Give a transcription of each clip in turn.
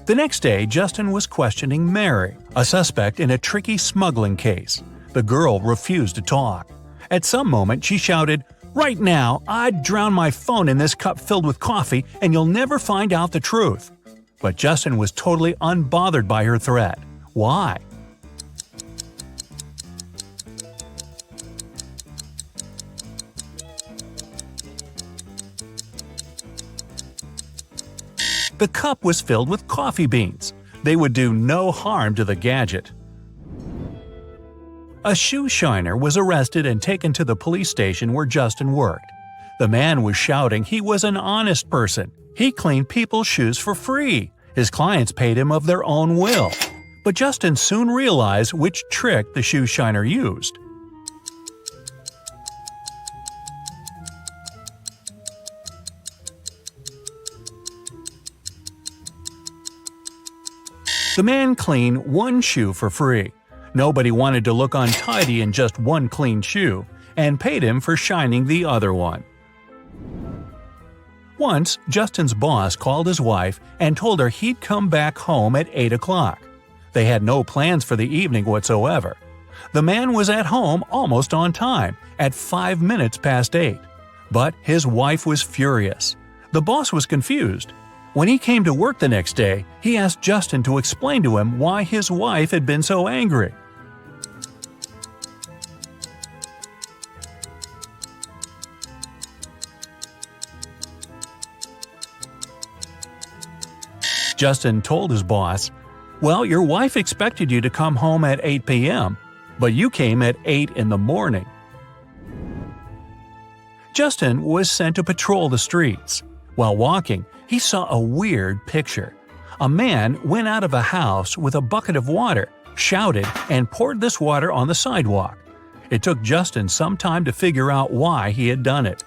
The next day, Justin was questioning Mary, a suspect in a tricky smuggling case. The girl refused to talk. At some moment, she shouted, "Right now, I'd drown my phone in this cup filled with coffee and you'll never find out the truth." But Justin was totally unbothered by her threat. Why? The cup was filled with coffee beans. They would do no harm to the gadget. A shoe shiner was arrested and taken to the police station where Justin worked. The man was shouting he was an honest person. He cleaned people's shoes for free. His clients paid him of their own will. But Justin soon realized which trick the shoe shiner used. The man cleaned one shoe for free. Nobody wanted to look untidy in just one clean shoe, and paid him for shining the other one. Once, Justin's boss called his wife and told her he'd come back home at 8 o'clock. They had no plans for the evening whatsoever. The man was at home almost on time, at 5 minutes past 8. But his wife was furious. The boss was confused. When he came to work the next day, he asked Justin to explain to him why his wife had been so angry. Justin told his boss, "Well, your wife expected you to come home at 8 p.m., but you came at 8 in the morning." Justin was sent to patrol the streets. While walking, he saw a weird picture. A man went out of a house with a bucket of water, shouted, and poured this water on the sidewalk. It took Justin some time to figure out why he had done it.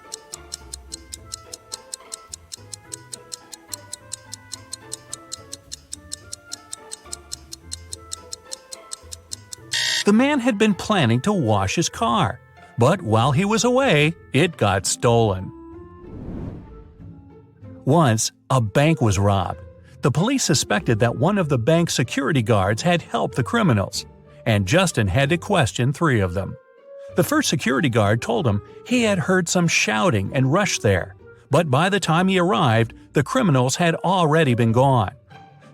The man had been planning to wash his car, but while he was away, it got stolen. Once, a bank was robbed. The police suspected that one of the bank's security guards had helped the criminals, and Justin had to question 3 of them. The first security guard told him he had heard some shouting and rushed there, but by the time he arrived, the criminals had already been gone.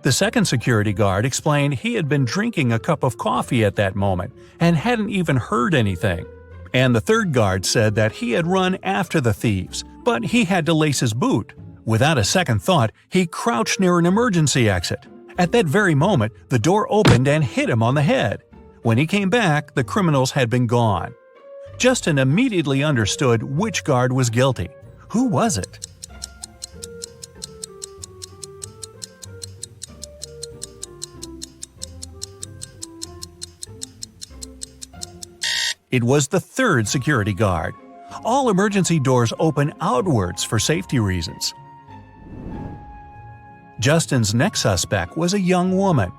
The second security guard explained he had been drinking a cup of coffee at that moment and hadn't even heard anything. And the third guard said that he had run after the thieves, but he had to lace his boot. Without a second thought, he crouched near an emergency exit. At that very moment, the door opened and hit him on the head. When he came back, the criminals had been gone. Justin immediately understood which guard was guilty. Who was it? It was the third security guard. All emergency doors open outwards for safety reasons. Justin's next suspect was a young woman.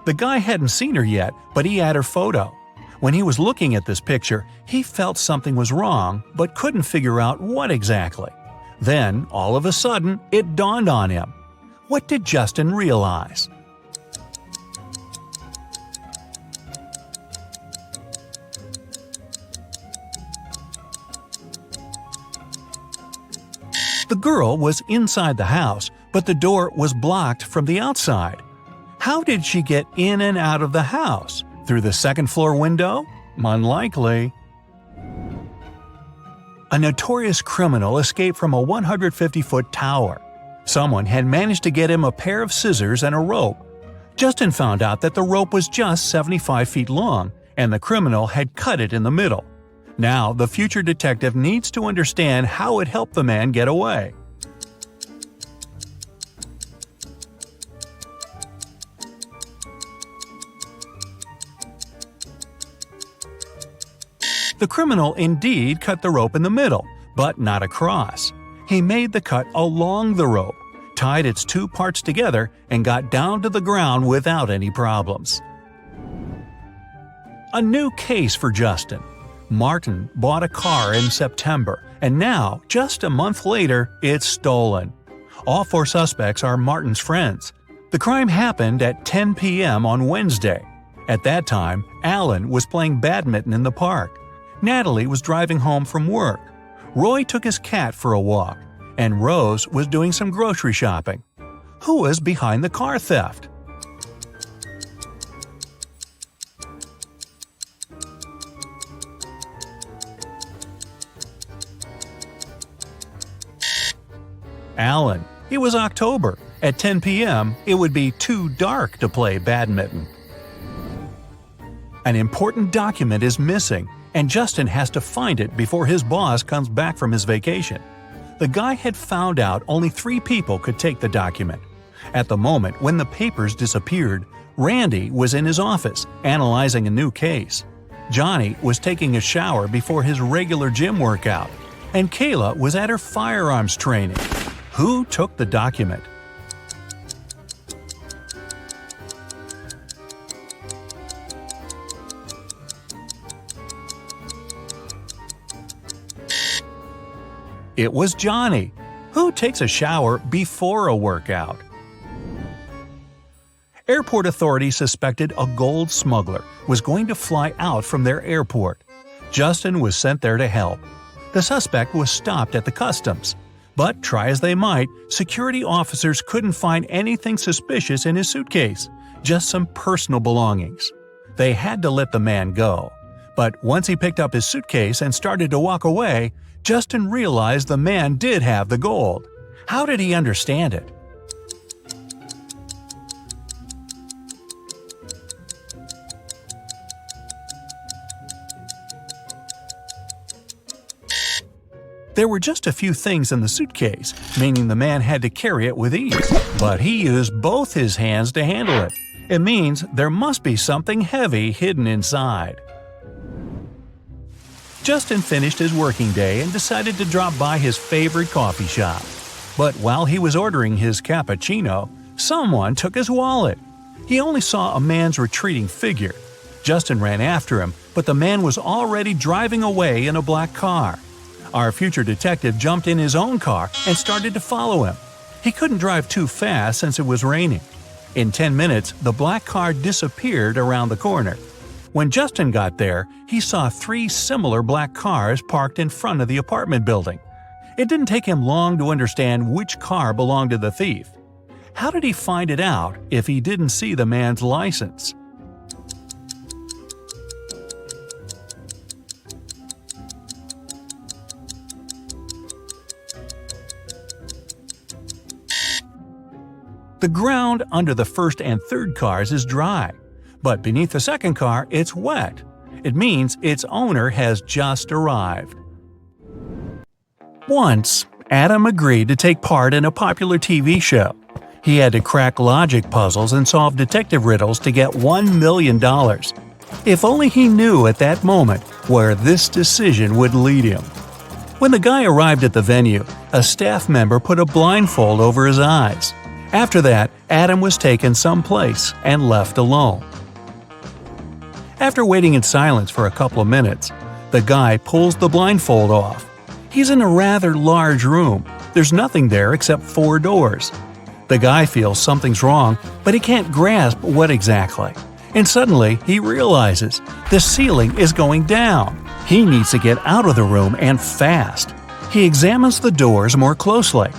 The guy hadn't seen her yet, but he had her photo. When he was looking at this picture, he felt something was wrong, but couldn't figure out what exactly. Then, all of a sudden, it dawned on him. What did Justin realize? The girl was inside the house, but the door was blocked from the outside. How did she get in and out of the house? Through the second-floor window? Unlikely. A notorious criminal escaped from a 150-foot tower. Someone had managed to get him a pair of scissors and a rope. Justin found out that the rope was just 75 feet long, and the criminal had cut it in the middle. Now, the future detective needs to understand how it helped the man get away. The criminal indeed cut the rope in the middle, but not across. He made the cut along the rope, tied its 2 parts together, and got down to the ground without any problems. A new case for Justin. Martin bought a car in September, and now, just a month later, it's stolen. All 4 suspects are Martin's friends. The crime happened at 10 p.m. on Wednesday. At that time, Alan was playing badminton in the park. Natalie was driving home from work. Roy took his cat for a walk, and Rose was doing some grocery shopping. Who was behind the car theft? Alan. It was October. At 10 p.m., it would be too dark to play badminton. An important document is missing, and Justin has to find it before his boss comes back from his vacation. The guy had found out only 3 people could take the document. At the moment when the papers disappeared, Randy was in his office, analyzing a new case. Johnny was taking a shower before his regular gym workout, and Kayla was at her firearms training. Who took the document? It was Johnny. Who takes a shower before a workout? Airport authorities suspected a gold smuggler was going to fly out from their airport. Justin was sent there to help. The suspect was stopped at the customs. But try as they might, security officers couldn't find anything suspicious in his suitcase, just some personal belongings. They had to let the man go. But once he picked up his suitcase and started to walk away, Justin realized the man did have the gold. How did he understand it? There were just a few things in the suitcase, meaning the man had to carry it with ease. But he used both his hands to handle it. It means there must be something heavy hidden inside. Justin finished his working day and decided to drop by his favorite coffee shop. But while he was ordering his cappuccino, someone took his wallet. He only saw a man's retreating figure. Justin ran after him, but the man was already driving away in a black car. Our future detective jumped in his own car and started to follow him. He couldn't drive too fast since it was raining. In 10 minutes, the black car disappeared around the corner. When Justin got there, he saw 3 similar black cars parked in front of the apartment building. It didn't take him long to understand which car belonged to the thief. How did he find it out if he didn't see the man's license? The ground under the first and third cars is dry, but beneath the second car it's wet. It means its owner has just arrived. Once, Adam agreed to take part in a popular TV show. He had to crack logic puzzles and solve detective riddles to get $1 million. If only he knew at that moment where this decision would lead him. When the guy arrived at the venue, a staff member put a blindfold over his eyes. After that, Adam was taken someplace and left alone. After waiting in silence for a couple of minutes, the guy pulls the blindfold off. He's in a rather large room. There's nothing there except 4 doors. The guy feels something's wrong, but he can't grasp what exactly. And suddenly, he realizes the ceiling is going down. He needs to get out of the room and fast. He examines the doors more closely.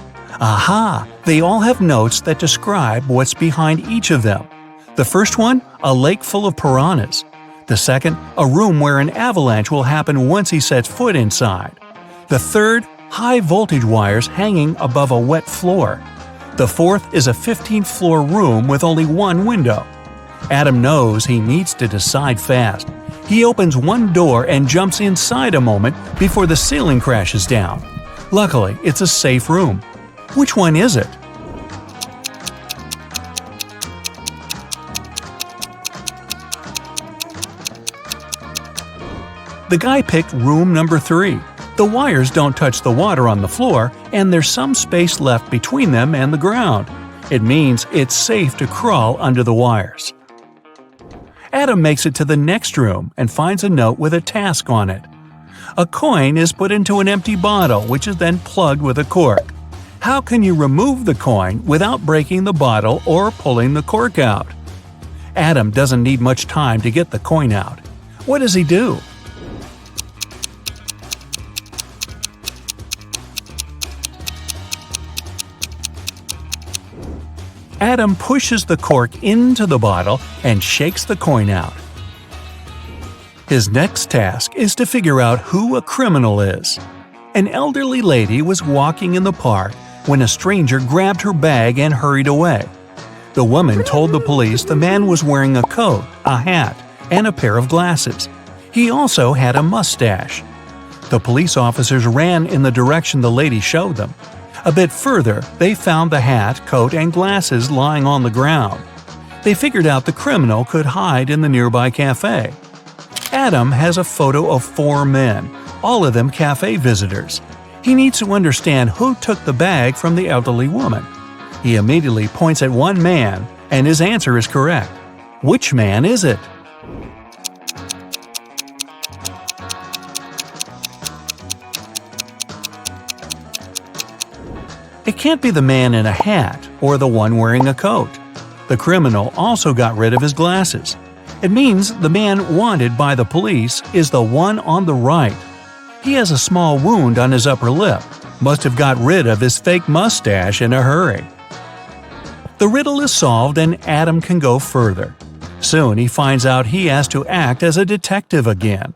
Aha! They all have notes that describe what's behind each of them. The first one, a lake full of piranhas. The second, a room where an avalanche will happen once he sets foot inside. The third, high voltage wires hanging above a wet floor. The fourth is a 15th floor room with only 1 window. Adam knows he needs to decide fast. He opens one door and jumps inside a moment before the ceiling crashes down. Luckily, it's a safe room. Which one is it? The guy picked room number 3. The wires don't touch the water on the floor, and there's some space left between them and the ground. It means it's safe to crawl under the wires. Adam makes it to the next room and finds a note with a task on it. A coin is put into an empty bottle, which is then plugged with a cork. How can you remove the coin without breaking the bottle or pulling the cork out? Adam doesn't need much time to get the coin out. What does he do? Adam pushes the cork into the bottle and shakes the coin out. His next task is to figure out who a criminal is. An elderly lady was walking in the park when a stranger grabbed her bag and hurried away. The woman told the police the man was wearing a coat, a hat, and a pair of glasses. He also had a mustache. The police officers ran in the direction the lady showed them. A bit further, they found the hat, coat, and glasses lying on the ground. They figured out the criminal could hide in the nearby cafe. Adam has a photo of 4 men, all of them cafe visitors. He needs to understand who took the bag from the elderly woman. He immediately points at one man, and his answer is correct. Which man is it? It can't be the man in a hat or the one wearing a coat. The criminal also got rid of his glasses. It means the man wanted by the police is the one on the right. He has a small wound on his upper lip. Must have got rid of his fake mustache in a hurry. The riddle is solved and Adam can go further. Soon he finds out he has to act as a detective again.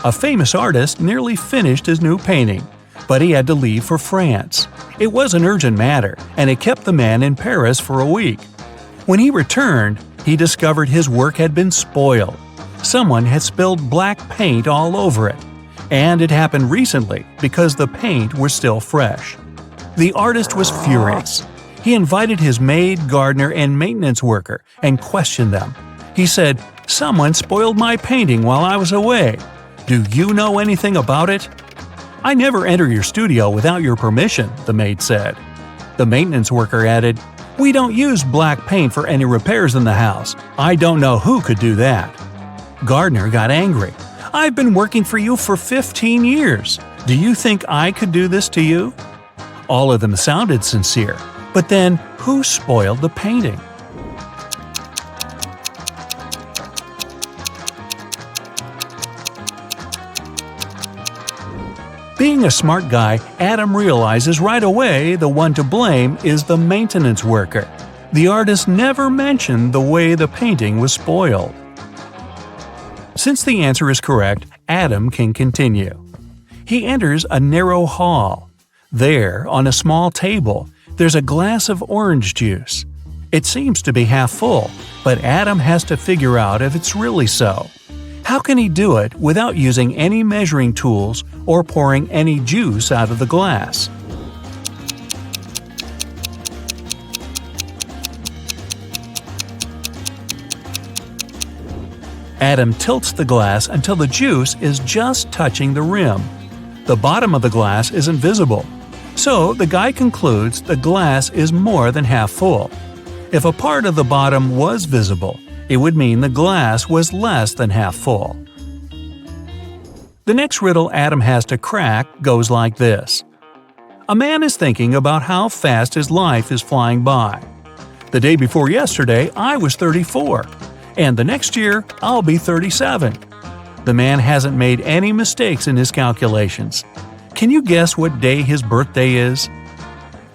A famous artist nearly finished his new painting, but he had to leave for France. It was an urgent matter, and it kept the man in Paris for a week. When he returned, he discovered his work had been spoiled. Someone had spilled black paint all over it, and it happened recently because the paint was still fresh. The artist was furious. He invited his maid, gardener, and maintenance worker and questioned them. He said, "Someone spoiled my painting while I was away. Do you know anything about it?" "I never enter your studio without your permission," the maid said. The maintenance worker added, "We don't use black paint for any repairs in the house. I don't know who could do that." Gardener got angry. "I've been working for you for 15 years. Do you think I could do this to you?" All of them sounded sincere, but then who spoiled the painting? Being a smart guy, Adam realizes right away the one to blame is the maintenance worker. The artist never mentioned the way the painting was spoiled. Since the answer is correct, Adam can continue. He enters a narrow hall. There, on a small table, there's a glass of orange juice. It seems to be half full, but Adam has to figure out if it's really so. How can he do it without using any measuring tools or pouring any juice out of the glass? Adam tilts the glass until the juice is just touching the rim. The bottom of the glass isn't visible, so the guy concludes the glass is more than half full. If a part of the bottom was visible, it would mean the glass was less than half full. The next riddle Adam has to crack goes like this. A man is thinking about how fast his life is flying by. The day before yesterday, I was 34, and the next year, I'll be 37. The man hasn't made any mistakes in his calculations. Can you guess what day his birthday is?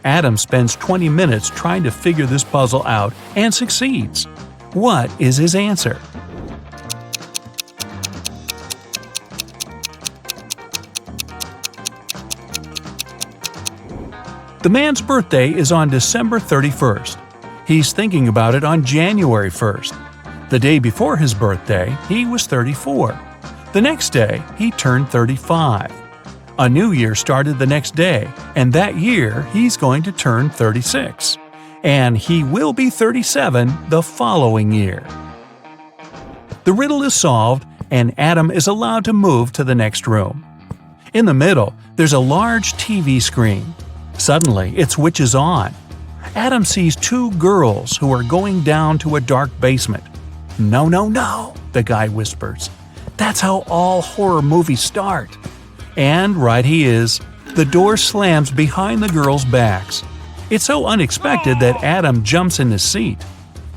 Adam spends 20 minutes trying to figure this puzzle out and succeeds. What is his answer? The man's birthday is on December 31st. He's thinking about it on January 1st. The day before his birthday, he was 34. The next day, he turned 35. A new year started the next day, and that year he's going to turn 36. And he will be 37 the following year. The riddle is solved, and Adam is allowed to move to the next room. In the middle, there's a large TV screen. Suddenly, it switches on. Adam sees 2 girls who are going down to a dark basement. "No, no, no," the guy whispers. "That's how all horror movies start." And right he is. The door slams behind the girls' backs. It's so unexpected that Adam jumps in his seat.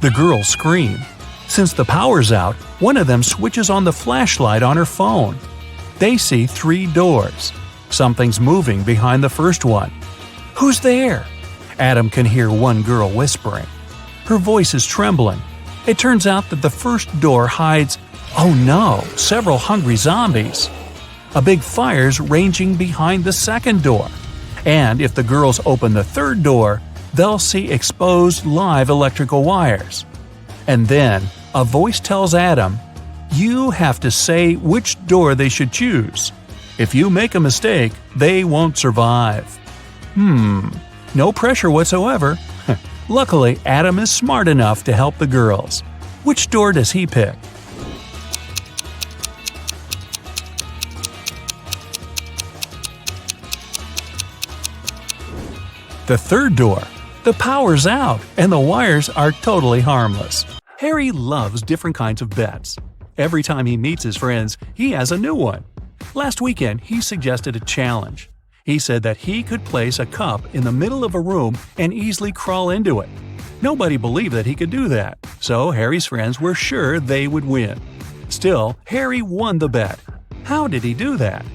The girls scream. Since the power's out, one of them switches on the flashlight on her phone. They see 3 doors. Something's moving behind the first one. "Who's there?" Adam can hear one girl whispering. Her voice is trembling. It turns out that the first door hides, oh no, several hungry zombies. A big fire's raging behind the second door. And if the girls open the third door, they'll see exposed live electrical wires. And then a voice tells Adam, you have to say which door they should choose. If you make a mistake, they won't survive. No pressure whatsoever. Luckily, Adam is smart enough to help the girls. Which door does he pick? The third door. The power's out, and the wires are totally harmless. Harry loves different kinds of bets. Every time he meets his friends, he has a new one. Last weekend, he suggested a challenge. He said that he could place a cup in the middle of a room and easily crawl into it. Nobody believed that he could do that, so Harry's friends were sure they would win. Still, Harry won the bet. How did he do that?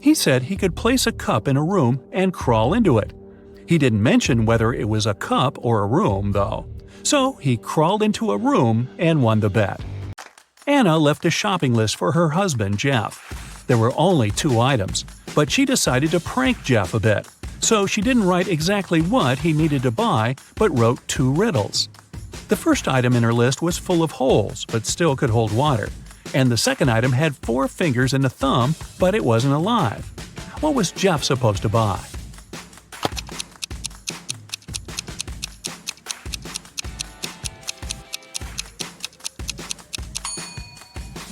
He said he could place a cup in a room and crawl into it. He didn't mention whether it was a cup or a room, though. So he crawled into a room and won the bet. Anna left a shopping list for her husband, Jeff. There were only 2 items, but she decided to prank Jeff a bit. So she didn't write exactly what he needed to buy, but wrote 2 riddles. The first item in her list was full of holes, but still could hold water. And the second item had 4 fingers and a thumb, but it wasn't alive. What was Jeff supposed to buy?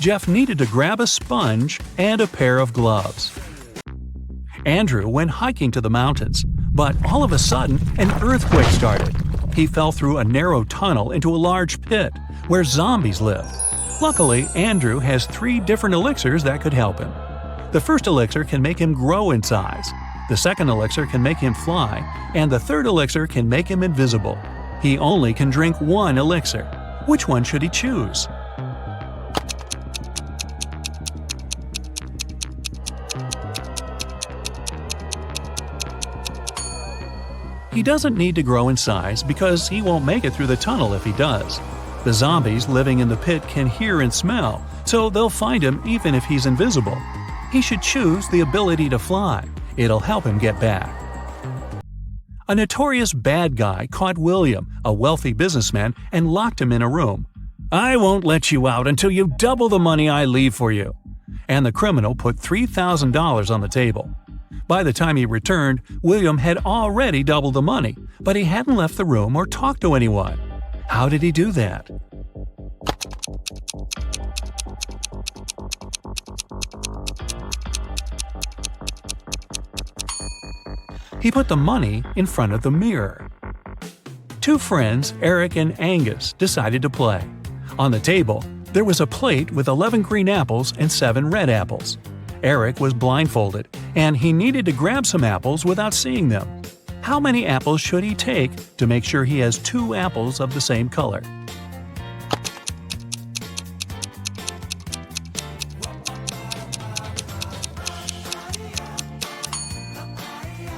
Jeff needed to grab a sponge and a pair of gloves. Andrew went hiking to the mountains, but all of a sudden, an earthquake started. He fell through a narrow tunnel into a large pit where zombies live. Luckily, Andrew has 3 different elixirs that could help him. The first elixir can make him grow in size, the second elixir can make him fly, and the third elixir can make him invisible. He only can drink 1 elixir. Which one should he choose? He doesn't need to grow in size because he won't make it through the tunnel if he does. The zombies living in the pit can hear and smell, so they'll find him even if he's invisible. He should choose the ability to fly. It'll help him get back. A notorious bad guy caught William, a wealthy businessman, and locked him in a room. "I won't let you out until you double the money I leave for you." And the criminal put $3,000 on the table. By the time he returned, William had already doubled the money, but he hadn't left the room or talked to anyone. How did he do that? He put the money in front of the mirror. 2 friends, Eric and Angus, decided to play. On the table, there was a plate with 11 green apples and 7 red apples. Eric was blindfolded, and he needed to grab some apples without seeing them. How many apples should he take to make sure he has 2 apples of the same color?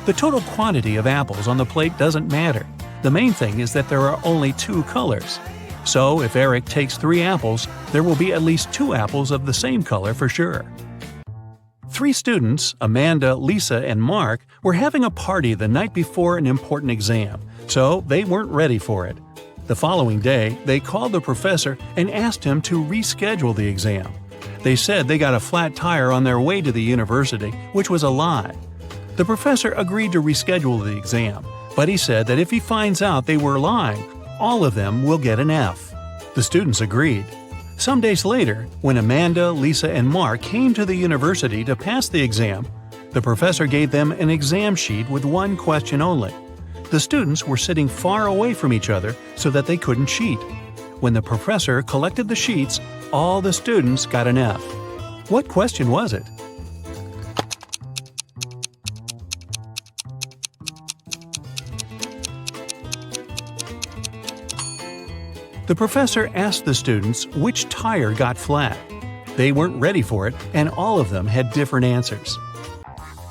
The total quantity of apples on the plate doesn't matter. The main thing is that there are only 2 colors. So if Eric takes 3 apples, there will be at least 2 apples of the same color for sure. 3 students, Amanda, Lisa, and Mark, were having a party the night before an important exam, so they weren't ready for it. The following day, they called the professor and asked him to reschedule the exam. They said they got a flat tire on their way to the university, which was a lie. The professor agreed to reschedule the exam, but he said that if he finds out they were lying, all of them will get an F. The students agreed. Some days later, when Amanda, Lisa, and Mark came to the university to pass the exam, the professor gave them an exam sheet with 1 question only. The students were sitting far away from each other so that they couldn't cheat. When the professor collected the sheets, all the students got an F. What question was it? The professor asked the students which tire got flat. They weren't ready for it, and all of them had different answers.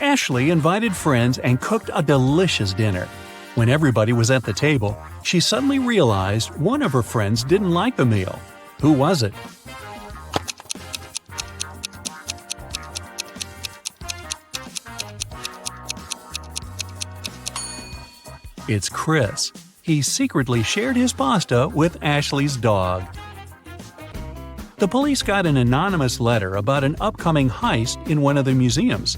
Ashley invited friends and cooked a delicious dinner. When everybody was at the table, she suddenly realized one of her friends didn't like the meal. Who was it? It's Chris. He secretly shared his pasta with Ashley's dog. The police got an anonymous letter about an upcoming heist in one of the museums.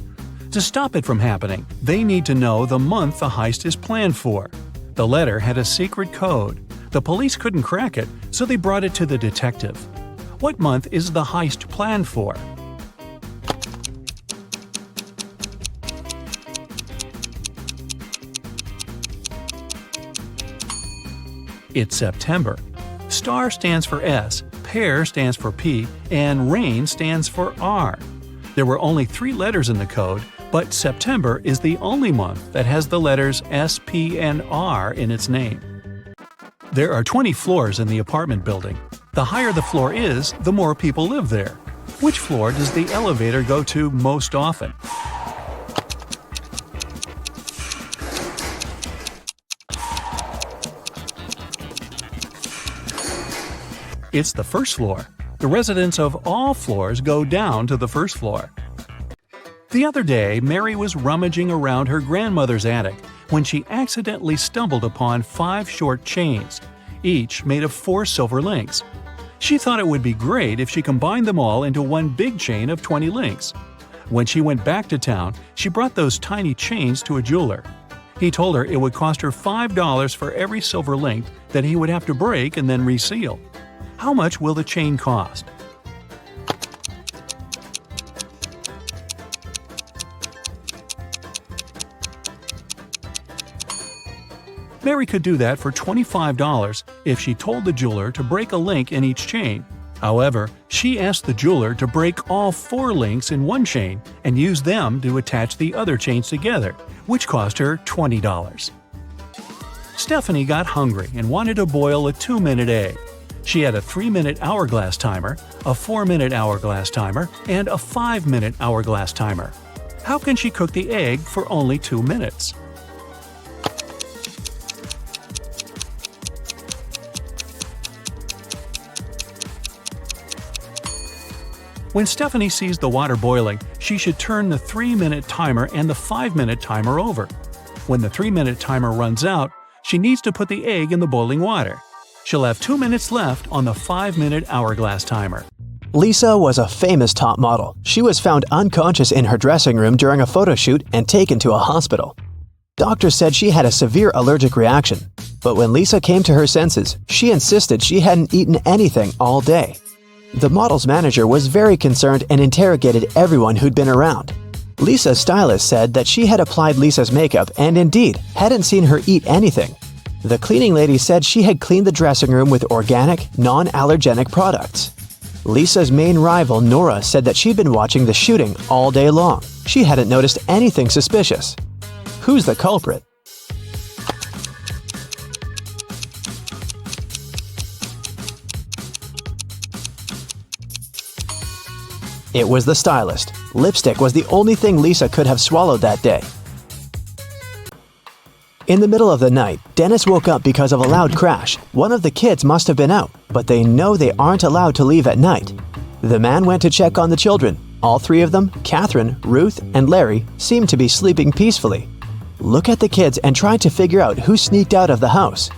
To stop it from happening, they need to know the month the heist is planned for. The letter had a secret code. The police couldn't crack it, so they brought it to the detective. What month is the heist planned for? It's September. Star stands for S, pear stands for P, and rain stands for R. There were only 3 letters in the code, but September is the only month that has the letters S, P, and R in its name. There are 20 floors in the apartment building. The higher the floor is, the more people live there. Which floor does the elevator go to most often? It's the first floor. The residents of all floors go down to the first floor. The other day, Mary was rummaging around her grandmother's attic when she accidentally stumbled upon 5 short chains, each made of 4 silver links. She thought it would be great if she combined them all into one big chain of 20 links. When she went back to town, she brought those tiny chains to a jeweler. He told her it would cost her $5 for every silver link that he would have to break and then reseal. How much will the chain cost? Mary could do that for $25 if she told the jeweler to break a link in each chain. However, she asked the jeweler to break all 4 links in one chain and use them to attach the other chains together, which cost her $20. Stephanie got hungry and wanted to boil a 2-minute egg. She had a 3-minute hourglass timer, a 4-minute hourglass timer, and a 5-minute hourglass timer. How can she cook the egg for only 2 minutes? When Stephanie sees the water boiling, she should turn the 3-minute timer and the 5-minute timer over. When the 3-minute timer runs out, she needs to put the egg in the boiling water. She'll have 2 minutes left on the 5-minute hourglass timer. Lisa was a famous top model. She was found unconscious in her dressing room during a photo shoot and taken to a hospital. Doctors said she had a severe allergic reaction. But when Lisa came to her senses, she insisted she hadn't eaten anything all day. The model's manager was very concerned and interrogated everyone who'd been around. Lisa's stylist said that she had applied Lisa's makeup and indeed hadn't seen her eat anything. The cleaning lady said she had cleaned the dressing room with organic, non-allergenic products. Lisa's main rival, Nora, said that she'd been watching the shooting all day long. She hadn't noticed anything suspicious. Who's the culprit? It was the stylist. Lipstick was the only thing Lisa could have swallowed that day. In the middle of the night, Dennis woke up because of a loud crash. One of the kids must have been out, but they know they aren't allowed to leave at night. The man went to check on the children. All 3 of them, Catherine, Ruth, and Larry, seemed to be sleeping peacefully. Look at the kids and try to figure out who sneaked out of the house.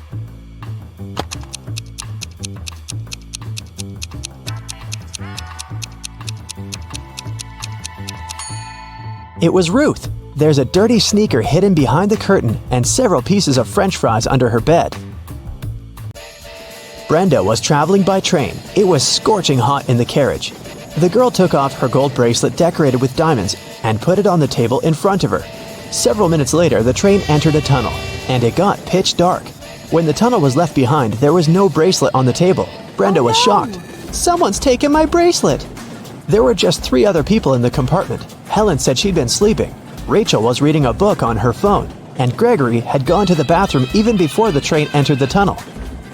It was Ruth. There's a dirty sneaker hidden behind the curtain and several pieces of French fries under her bed. Brenda was traveling by train. It was scorching hot in the carriage. The girl took off her gold bracelet decorated with diamonds and put it on the table in front of her. Several minutes later, the train entered a tunnel, and it got pitch dark. When the tunnel was left behind, there was no bracelet on the table. Brenda was shocked. "Someone's taken my bracelet!" There were just 3 other people in the compartment. Helen said she'd been sleeping. Rachel was reading a book on her phone. And Gregory had gone to the bathroom even before the train entered the tunnel.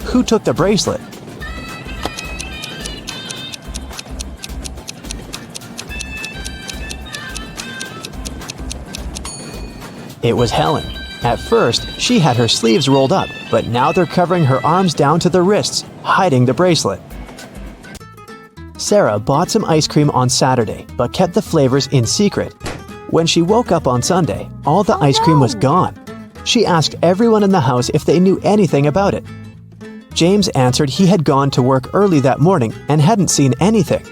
Who took the bracelet? It was Helen. At first, she had her sleeves rolled up, but now they're covering her arms down to the wrists, hiding the bracelet. Sarah bought some ice cream on Saturday, but kept the flavors in secret. When she woke up on Sunday, all the ice cream was gone. She asked everyone in the house if they knew anything about it. James answered he had gone to work early that morning and hadn't seen anything.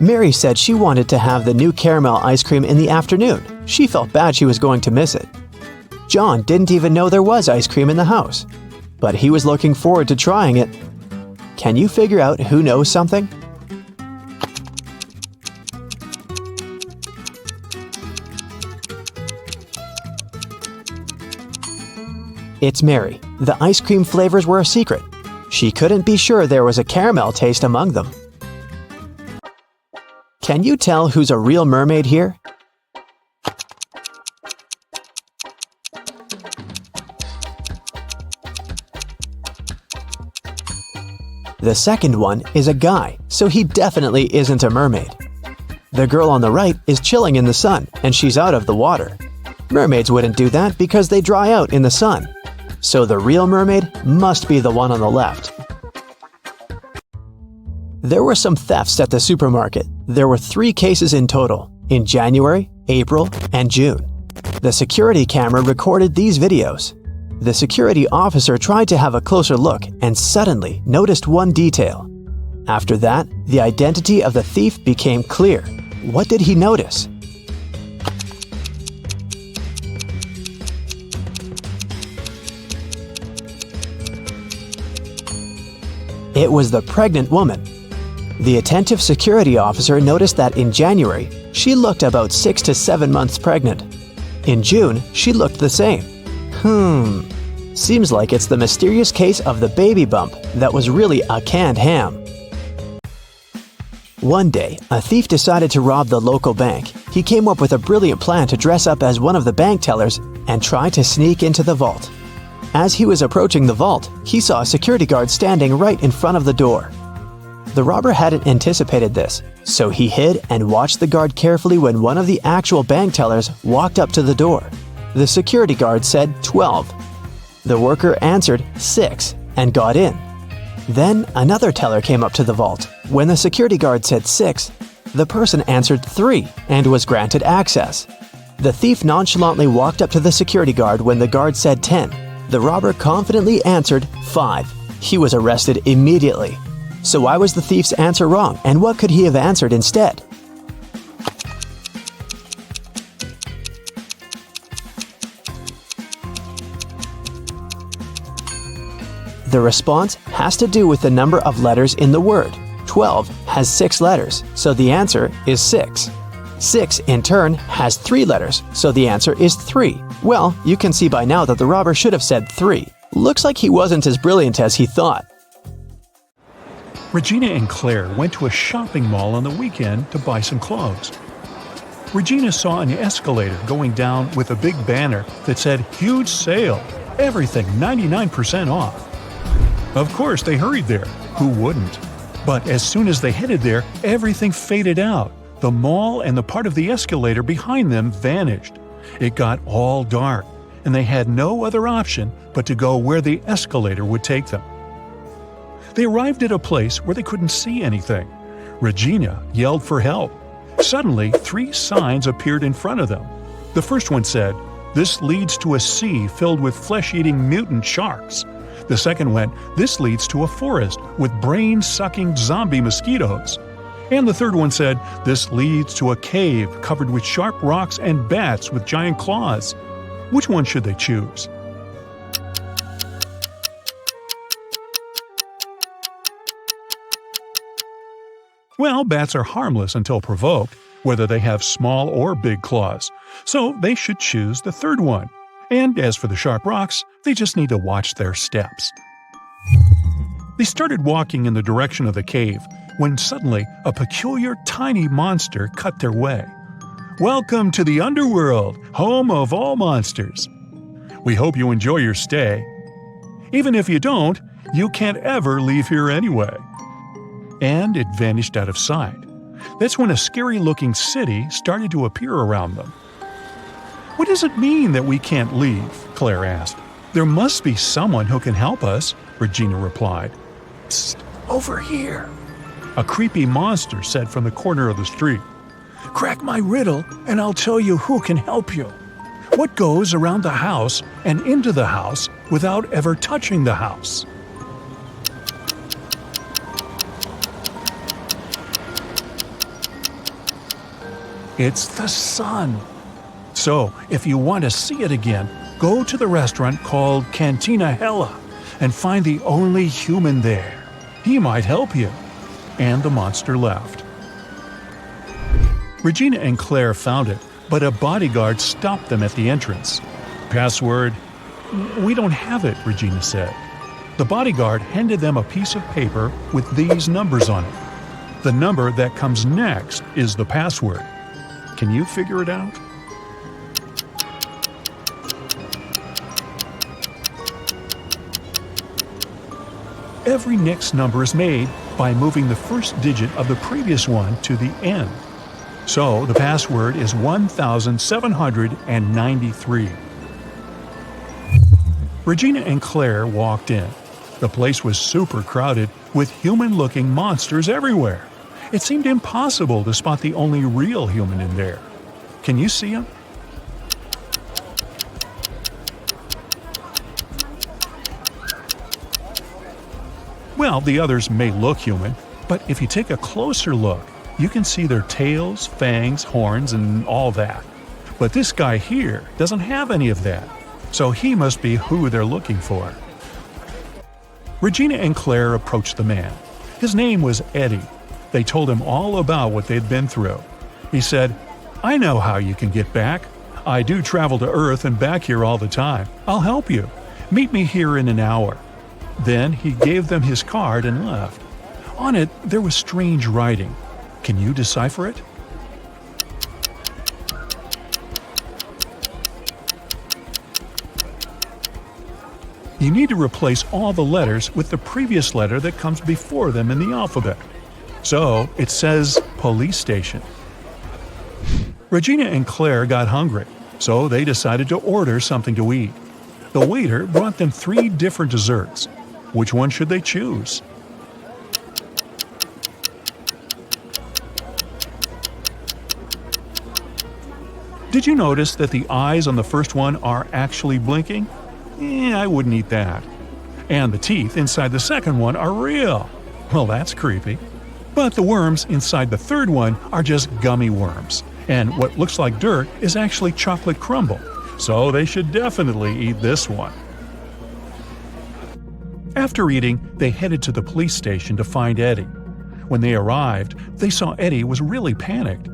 Mary said she wanted to have the new caramel ice cream in the afternoon. She felt bad she was going to miss it. John didn't even know there was ice cream in the house, but he was looking forward to trying it. Can you figure out who knows something? It's Mary. The ice cream flavors were a secret. She couldn't be sure there was a caramel taste among them. Can you tell who's a real mermaid here? The second one is a guy, so he definitely isn't a mermaid. The girl on the right is chilling in the sun, and she's out of the water. Mermaids wouldn't do that because they dry out in the sun. So the real mermaid must be the one on the left. There were some thefts at the supermarket. There were 3 cases in total, in January, April, and June. The security camera recorded these videos. The security officer tried to have a closer look and suddenly noticed one detail. After that, the identity of the thief became clear. What did he notice? It was the pregnant woman. The attentive security officer noticed that in January, she looked about 6 to 7 months pregnant. In June, she looked the same. Seems like it's the mysterious case of the baby bump that was really a canned ham. One day, a thief decided to rob the local bank. He came up with a brilliant plan to dress up as one of the bank tellers and try to sneak into the vault. As he was approaching the vault, he saw a security guard standing right in front of the door. The robber hadn't anticipated this, so he hid and watched the guard carefully when one of the actual bank tellers walked up to the door. The security guard said 12. The worker answered 6 and got in. Then another teller came up to the vault. When the security guard said 6, the person answered 3 and was granted access. The thief nonchalantly walked up to the security guard when the guard said 10. The robber confidently answered 5. He was arrested immediately. So why was the thief's answer wrong, and what could he have answered instead? The response has to do with the number of letters in the word. 12 has 6 letters, so the answer is 6. 6 in turn has 3 letters, so the answer is 3. Well, you can see by now that the robber should have said 3. Looks like he wasn't as brilliant as he thought. Regina and Claire went to a shopping mall on the weekend to buy some clothes. Regina saw an escalator going down with a big banner that said, "Huge sale! Everything 99% off!" Of course, they hurried there. Who wouldn't? But as soon as they headed there, everything faded out. The mall and the part of the escalator behind them vanished. It got all dark, and they had no other option but to go where the escalator would take them. They arrived at a place where they couldn't see anything. Regina yelled for help. Suddenly, 3 signs appeared in front of them. The first one said, "This leads to a sea filled with flesh-eating mutant sharks." The second went, "This leads to a forest with brain-sucking zombie mosquitoes." And the third one said, "This leads to a cave covered with sharp rocks and bats with giant claws." Which one should they choose? Well, bats are harmless until provoked, whether they have small or big claws, so they should choose the third one. And as for the sharp rocks, they just need to watch their steps. They started walking in the direction of the cave when suddenly a peculiar tiny monster cut their way. "Welcome to the underworld, home of all monsters. We hope you enjoy your stay. Even if you don't, you can't ever leave here anyway." And it vanished out of sight. That's when a scary-looking city started to appear around them. "What does it mean that we can't leave?" Claire asked. "There must be someone who can help us," Regina replied. "Psst, over here," a creepy monster said from the corner of the street. "Crack my riddle and I'll tell you who can help you. What goes around the house and into the house without ever touching the house?" "It's the sun. So, if you want to see it again, go to the restaurant called Cantina Hella and find the only human there. He might help you." And the monster left. Regina and Claire found it, but a bodyguard stopped them at the entrance. "Password?" "We don't have it," Regina said. The bodyguard handed them a piece of paper with these numbers on it. The number that comes next is the password. Can you figure it out? Every next number is made by moving the first digit of the previous one to the end. So the password is 1793. Regina and Claire walked in. The place was super crowded with human-looking monsters everywhere. It seemed impossible to spot the only real human in there. Can you see him? Well, the others may look human, but if you take a closer look, you can see their tails, fangs, horns, and all that. But this guy here doesn't have any of that, so he must be who they're looking for. Regina and Claire approached the man. His name was Eddie. They told him all about what they'd been through. He said, "I know how you can get back. I do travel to Earth and back here all the time. I'll help you. Meet me here in an hour." Then he gave them his card and left. On it, there was strange writing. Can you decipher it? You need to replace all the letters with the previous letter that comes before them in the alphabet. So it says police station. Regina and Claire got hungry, so they decided to order something to eat. The waiter brought them 3 different desserts. Which one should they choose? Did you notice that the eyes on the first one are actually blinking? I wouldn't eat that. And the teeth inside the second one are real. Well, that's creepy. But the worms inside the third one are just gummy worms. And what looks like dirt is actually chocolate crumble. So they should definitely eat this one. After eating, they headed to the police station to find Eddie. When they arrived, they saw Eddie was really panicked.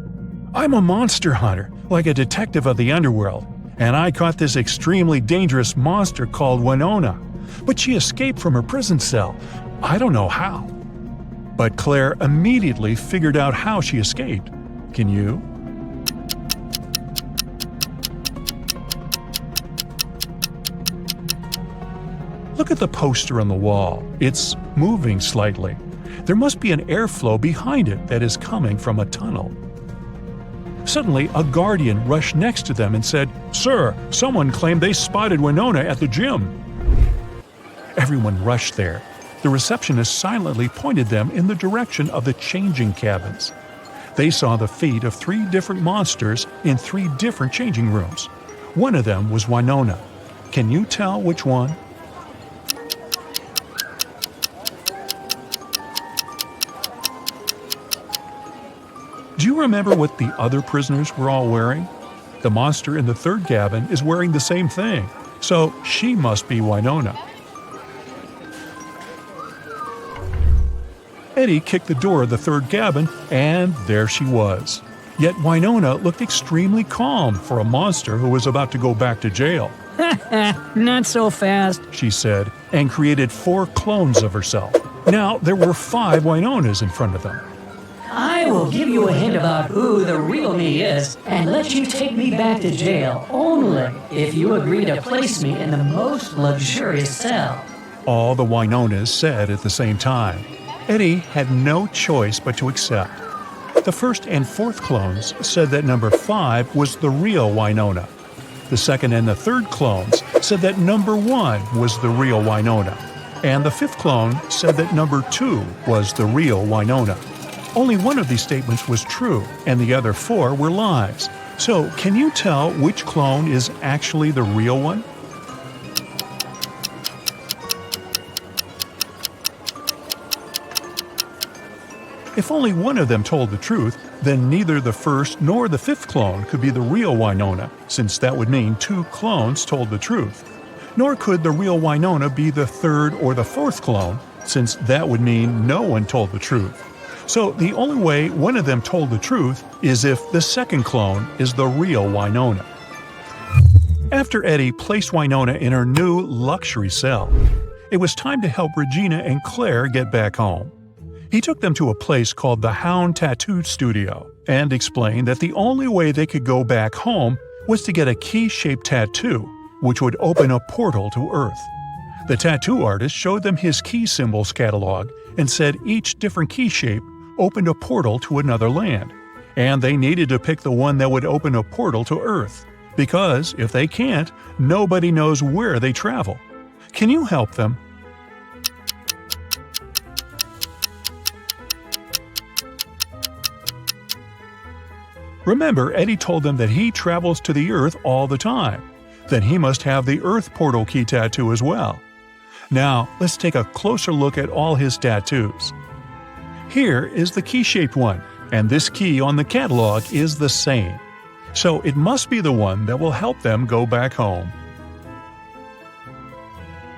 "I'm a monster hunter, like a detective of the underworld, and I caught this extremely dangerous monster called Winona. But she escaped from her prison cell. I don't know how." But Claire immediately figured out how she escaped. Can you? Look at the poster on the wall. It's moving slightly. There must be an airflow behind it that is coming from a tunnel. Suddenly, a guardian rushed next to them and said, "Sir, someone claimed they spotted Winona at the gym." Everyone rushed there. The receptionist silently pointed them in the direction of the changing cabins. They saw the feet of 3 different monsters in 3 different changing rooms. One of them was Winona. Can you tell which one? Do you remember what the other prisoners were all wearing? The monster in the third cabin is wearing the same thing, so she must be Winona. Eddie kicked the door of the third cabin, and there she was. Yet Winona looked extremely calm for a monster who was about to go back to jail. Not so fast, she said, and created 4 clones of herself. Now there were 5 Wynonas in front of them. I will give you a hint about who the real me is and let you take me back to jail only if you agree to place me in the most luxurious cell. All the Wynonas said at the same time. Eddie had no choice but to accept. The first and fourth clones said that number 5 was the real Wynona. The second and the third clones said that number 1 was the real Wynona. And the fifth clone said that number 2 was the real Wynona. Only one of these statements was true, and the other 4 were lies. So, can you tell which clone is actually the real one? If only one of them told the truth, then neither the first nor the fifth clone could be the real Wynona, since that would mean 2 clones told the truth. Nor could the real Wynona be the third or the fourth clone, since that would mean no one told the truth. So the only way one of them told the truth is if the second clone is the real Wynona. After Eddie placed Wynona in her new luxury cell, it was time to help Regina and Claire get back home. He took them to a place called the Hound Tattoo Studio and explained that the only way they could go back home was to get a key-shaped tattoo, which would open a portal to Earth. The tattoo artist showed them his key symbols catalog and said each different key shape opened a portal to another land, and they needed to pick the one that would open a portal to Earth, because if they can't, nobody knows where they travel. Can you help them? Remember, Eddie told them that he travels to the Earth all the time. Then he must have the Earth portal key tattoo as well. Now, let's take a closer look at all his tattoos. Here is the key-shaped one, and this key on the catalog is the same. So it must be the one that will help them go back home.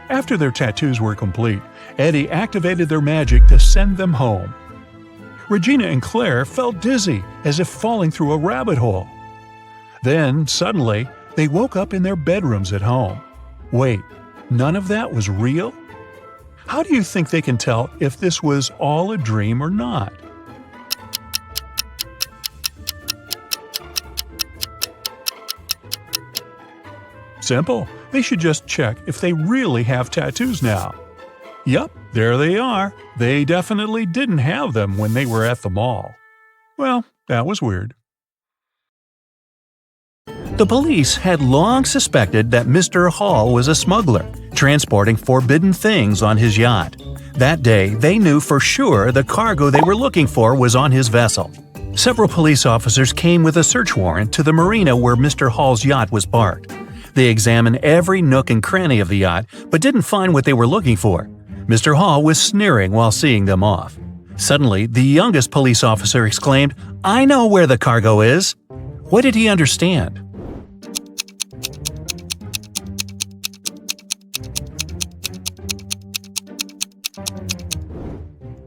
After their tattoos were complete, Eddie activated their magic to send them home. Regina and Claire felt dizzy, as if falling through a rabbit hole. Then, suddenly, they woke up in their bedrooms at home. Wait, none of that was real? How do you think they can tell if this was all a dream or not? Simple. They should just check if they really have tattoos now. Yup, there they are. They definitely didn't have them when they were at the mall. Well, that was weird. The police had long suspected that Mr. Hall was a smuggler, transporting forbidden things on his yacht. That day, they knew for sure the cargo they were looking for was on his vessel. Several police officers came with a search warrant to the marina where Mr. Hall's yacht was parked. They examined every nook and cranny of the yacht, but didn't find what they were looking for. Mr. Hall was sneering while seeing them off. Suddenly, the youngest police officer exclaimed, "I know where the cargo is!" What did he understand?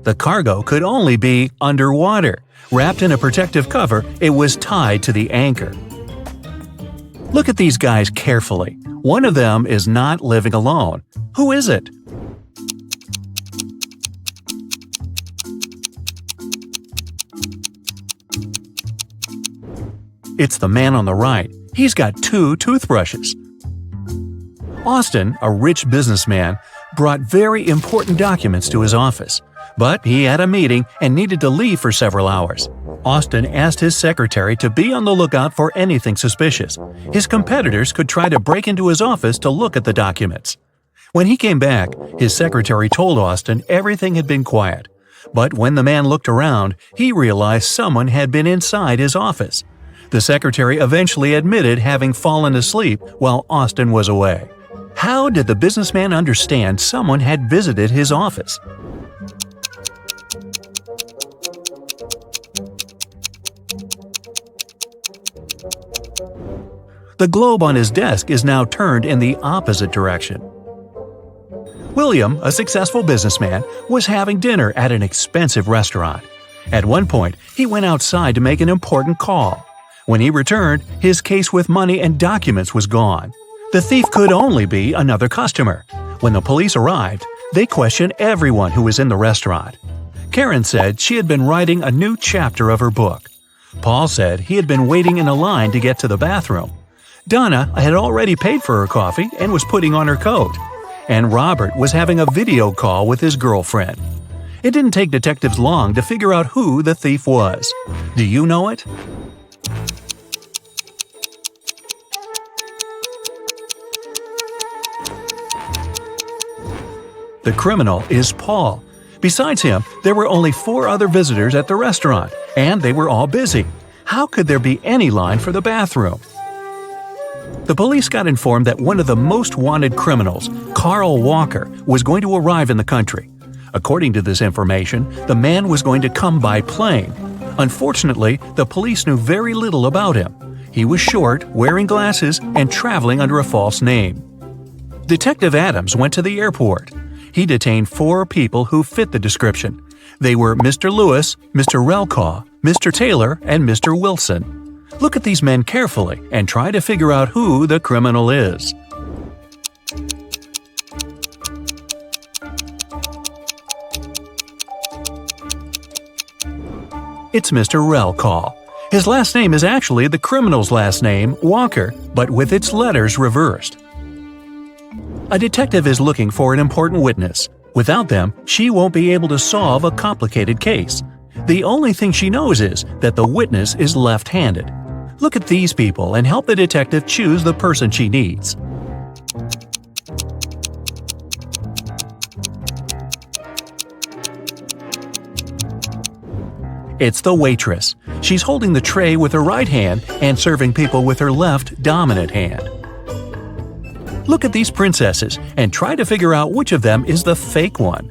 The cargo could only be underwater. Wrapped in a protective cover, it was tied to the anchor. Look at these guys carefully. One of them is not living alone. Who is it? It's the man on the right. He's got 2 toothbrushes. Austin, a rich businessman, brought very important documents to his office. But he had a meeting and needed to leave for several hours. Austin asked his secretary to be on the lookout for anything suspicious. His competitors could try to break into his office to look at the documents. When he came back, his secretary told Austin everything had been quiet. But when the man looked around, he realized someone had been inside his office. The secretary eventually admitted having fallen asleep while Austin was away. How did the businessman understand someone had visited his office? The globe on his desk is now turned in the opposite direction. William, a successful businessman, was having dinner at an expensive restaurant. At one point, he went outside to make an important call. When he returned, his case with money and documents was gone. The thief could only be another customer. When the police arrived, They questioned everyone who was in the restaurant. Karen said she had been writing a new chapter of her book. Paul said he had been waiting in a line to get to the bathroom. Donna had already paid for her coffee and was putting on her coat. And Robert was having a video call with his girlfriend. It didn't take detectives long to figure out who the thief was. Do you know it? The criminal is Paul. Besides him, there were only 4 other visitors at the restaurant, and they were all busy. How could there be any line for the bathroom? The police got informed that one of the most wanted criminals, Carl Walker, was going to arrive in the country. According to this information, the man was going to come by plane. Unfortunately, the police knew very little about him. He was short, wearing glasses, and traveling under a false name. Detective Adams went to the airport. He detained 4 people who fit the description. They were Mr. Lewis, Mr. Relkaw, Mr. Taylor, and Mr. Wilson. Look at these men carefully and try to figure out who the criminal is. It's Mr. Relkaw. His last name is actually the criminal's last name, Walker, but with its letters reversed. A detective is looking for an important witness. Without them, she won't be able to solve a complicated case. The only thing she knows is that the witness is left-handed. Look at these people and help the detective choose the person she needs. It's the waitress. She's holding the tray with her right hand and serving people with her left dominant hand. Look at these princesses and try to figure out which of them is the fake one.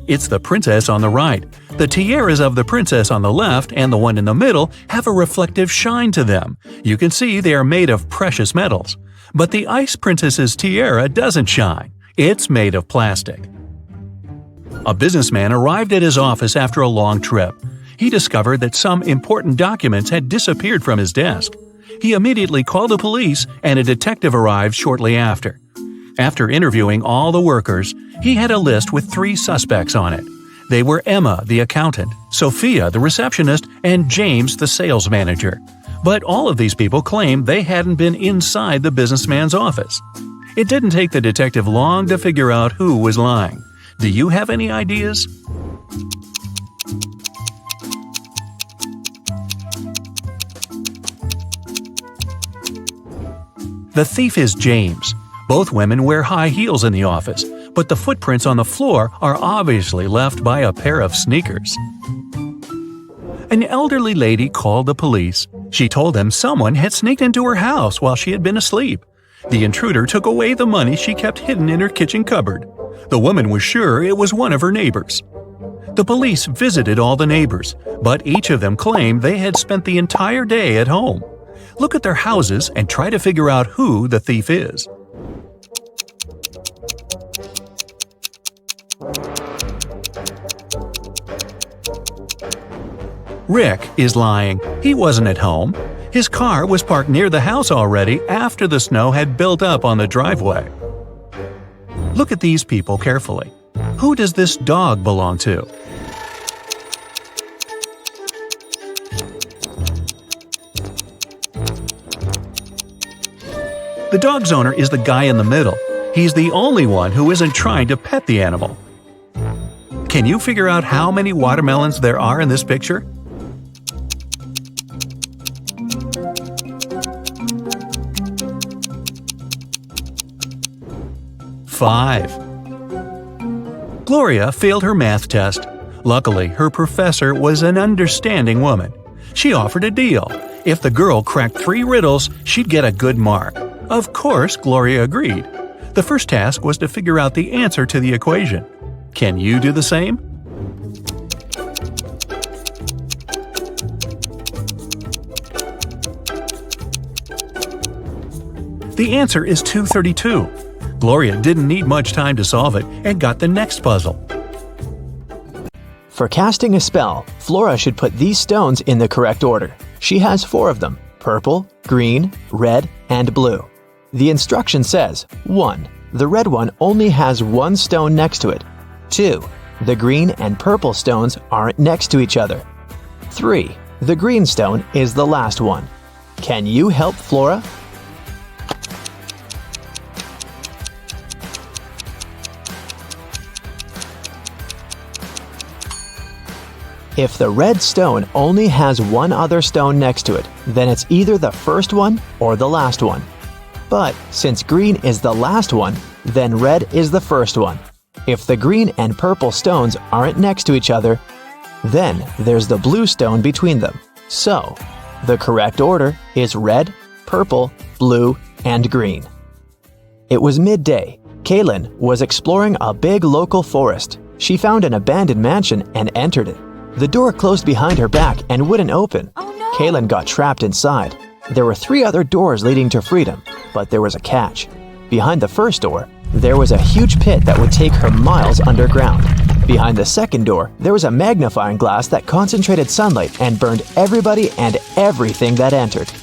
It's the princess on the right. The tiaras of the princess on the left and the one in the middle have a reflective shine to them. You can see they are made of precious metals. But the ice princess's tiara doesn't shine. It's made of plastic. A businessman arrived at his office after a long trip. He discovered that some important documents had disappeared from his desk. He immediately called the police, and a detective arrived shortly after. After interviewing all the workers, he had a list with 3 suspects on it. They were Emma, the accountant, Sophia, the receptionist, and James, the sales manager. But all of these people claimed they hadn't been inside the businessman's office. It didn't take the detective long to figure out who was lying. Do you have any ideas? The thief is James. Both women wear high heels in the office, but the footprints on the floor are obviously left by a pair of sneakers. An elderly lady called the police. She told them someone had sneaked into her house while she had been asleep. The intruder took away the money she kept hidden in her kitchen cupboard. The woman was sure it was one of her neighbors. The police visited all the neighbors, but each of them claimed they had spent the entire day at home. Look at their houses and try to figure out who the thief is. Rick is lying. He wasn't at home. His car was parked near the house already after the snow had built up on the driveway. Look at these people carefully. Who does this dog belong to? The dog's owner is the guy in the middle. He's the only one who isn't trying to pet the animal. Can you figure out how many watermelons there are in this picture? Five. Gloria failed her math test. Luckily, her professor was an understanding woman. She offered a deal. If the girl cracked 3 riddles, she'd get a good mark. Of course, Gloria agreed. The first task was to figure out the answer to the equation. Can you do the same? The answer is 232. Gloria didn't need much time to solve it and got the next puzzle. For casting a spell, Flora should put these stones in the correct order. She has 4 of them: purple, green, red, and blue. The instruction says, 1. The red one only has 1 stone next to it. 2. The green and purple stones aren't next to each other. 3. The green stone is the last one. Can you help Flora? If the red stone only has 1 other stone next to it, then it's either the first one or the last one. But since green is the last one, then red is the first one. If the green and purple stones aren't next to each other, then there's the blue stone between them. So, the correct order is red, purple, blue, and green. It was midday. Kaylin was exploring a big local forest. She found an abandoned mansion and entered it. The door closed behind her back and wouldn't open. Oh no! Kaylin got trapped inside. There were 3 other doors leading to freedom, but there was a catch. Behind the first door, there was a huge pit that would take her miles underground. Behind the second door, there was a magnifying glass that concentrated sunlight and burned everybody and everything that entered.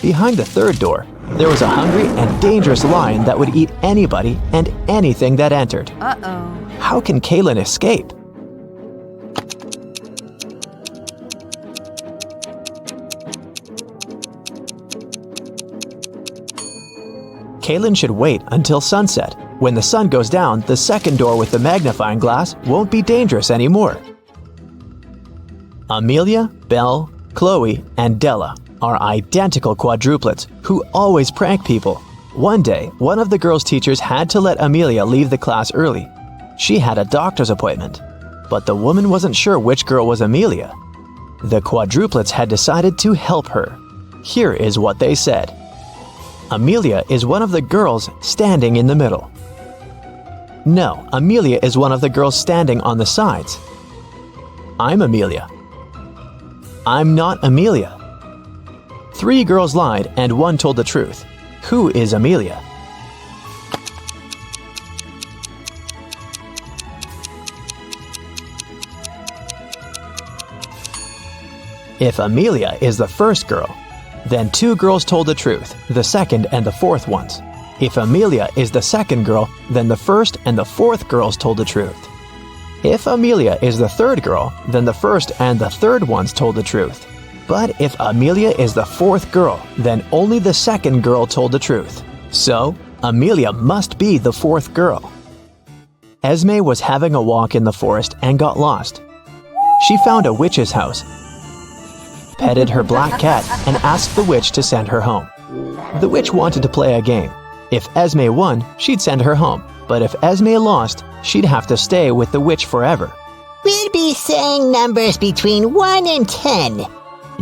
Behind the third door, there was a hungry and dangerous lion that would eat anybody and anything that entered. Uh-oh. How can Kaylin escape? Kaylin should wait until sunset. When the sun goes down, the second door with the magnifying glass won't be dangerous anymore. Amelia, Belle, Chloe, and Della are identical quadruplets who always prank people. One day, one of the girls' teachers had to let Amelia leave the class early. She had a doctor's appointment, but the woman wasn't sure which girl was Amelia. The quadruplets had decided to help her. Here is what they said. Amelia is one of the girls standing in the middle. No, Amelia is one of the girls standing on the sides. I'm Amelia. I'm not Amelia. 3 girls lied and 1 told the truth. Who is Amelia? If Amelia is the first girl, then 2 girls told the truth, the second and the fourth ones. If Amelia is the second girl, then the first and the fourth girls told the truth. If Amelia is the third girl, then the first and the third ones told the truth. But if Amelia is the fourth girl, then only the second girl told the truth. So, Amelia must be the fourth girl. Esme was having a walk in the forest and got lost. She found a witch's house, petted her black cat, and asked the witch to send her home. The witch wanted to play a game. If Esme won, she'd send her home. But if Esme lost, she'd have to stay with the witch forever. We'll be saying numbers between 1 and 10.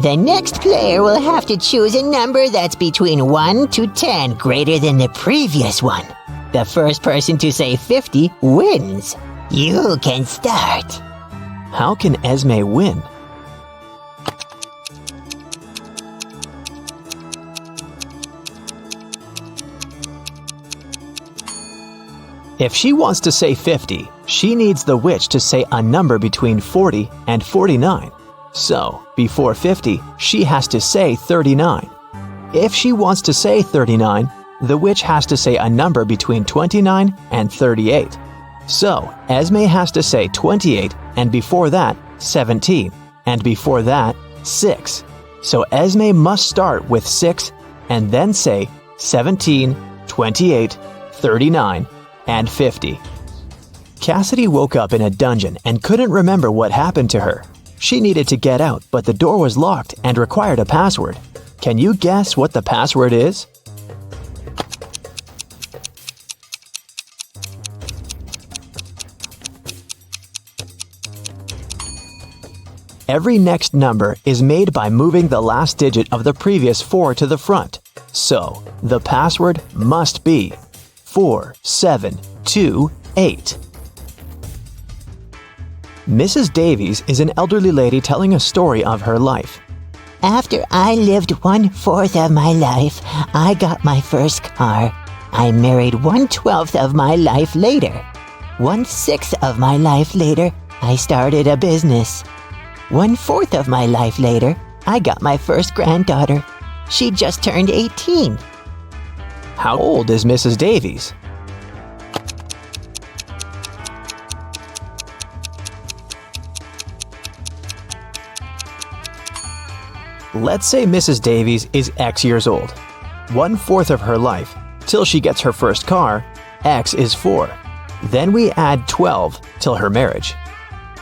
The next player will have to choose a number that's between 1 to 10 greater than the previous one. The first person to say 50 wins. You can start. How can Esme win? If she wants to say 50, she needs the witch to say a number between 40 and 49. So, before 50, she has to say 39. If she wants to say 39, the witch has to say a number between 29 and 38. So, Esme has to say 28, and before that, 17, and before that, 6. So Esme must start with 6 and then say 17, 28, 39, and 50. Cassidy woke up in a dungeon and couldn't remember what happened to her. She needed to get out, but the door was locked and required a password. Can you guess what the password is? Every next number is made by moving the last digit of the previous 4 to the front. So, the password must be 4728. Mrs. Davies is an elderly lady telling a story of her life. After I lived 1/4 of my life, I got my first car. I married 1/12 of my life later. 1/6 of my life later, I started a business. 1/4 of my life later, I got my first granddaughter. She just turned 18. How old is Mrs. Davies? Let's say Mrs. Davies is X years old. 1/4 of her life, till she gets her first car, X is 4. Then we add 12 till her marriage.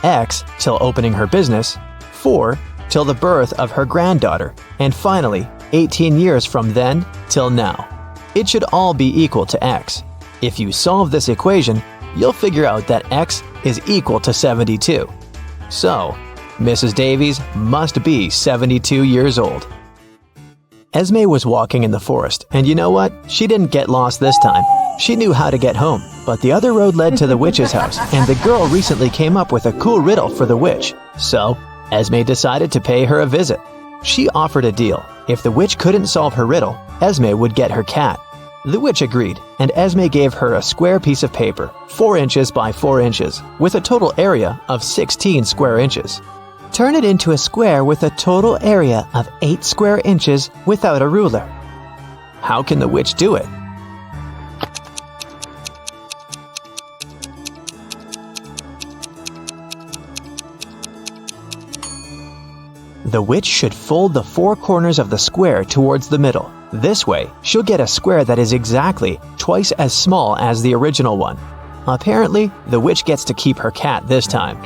X till opening her business, 4 till the birth of her granddaughter, and finally 18 years from then till now. It should all be equal to X. If you solve this equation, you'll figure out that X is equal to 72. So, Mrs. Davies must be 72 years old. Esme was walking in the forest, and you know what? She didn't get lost this time. She knew how to get home, but the other road led to the witch's house, and the girl recently came up with a cool riddle for the witch. So, Esme decided to pay her a visit. She offered a deal. If the witch couldn't solve her riddle, Esme would get her cat. The witch agreed, and Esme gave her a square piece of paper, 4 inches by 4 inches, with a total area of 16 square inches. Turn it into a square with a total area of 8 square inches without a ruler. How can the witch do it? The witch should fold the 4 corners of the square towards the middle. This way, she'll get a square that is exactly twice as small as the original one. Apparently, the witch gets to keep her cat this time.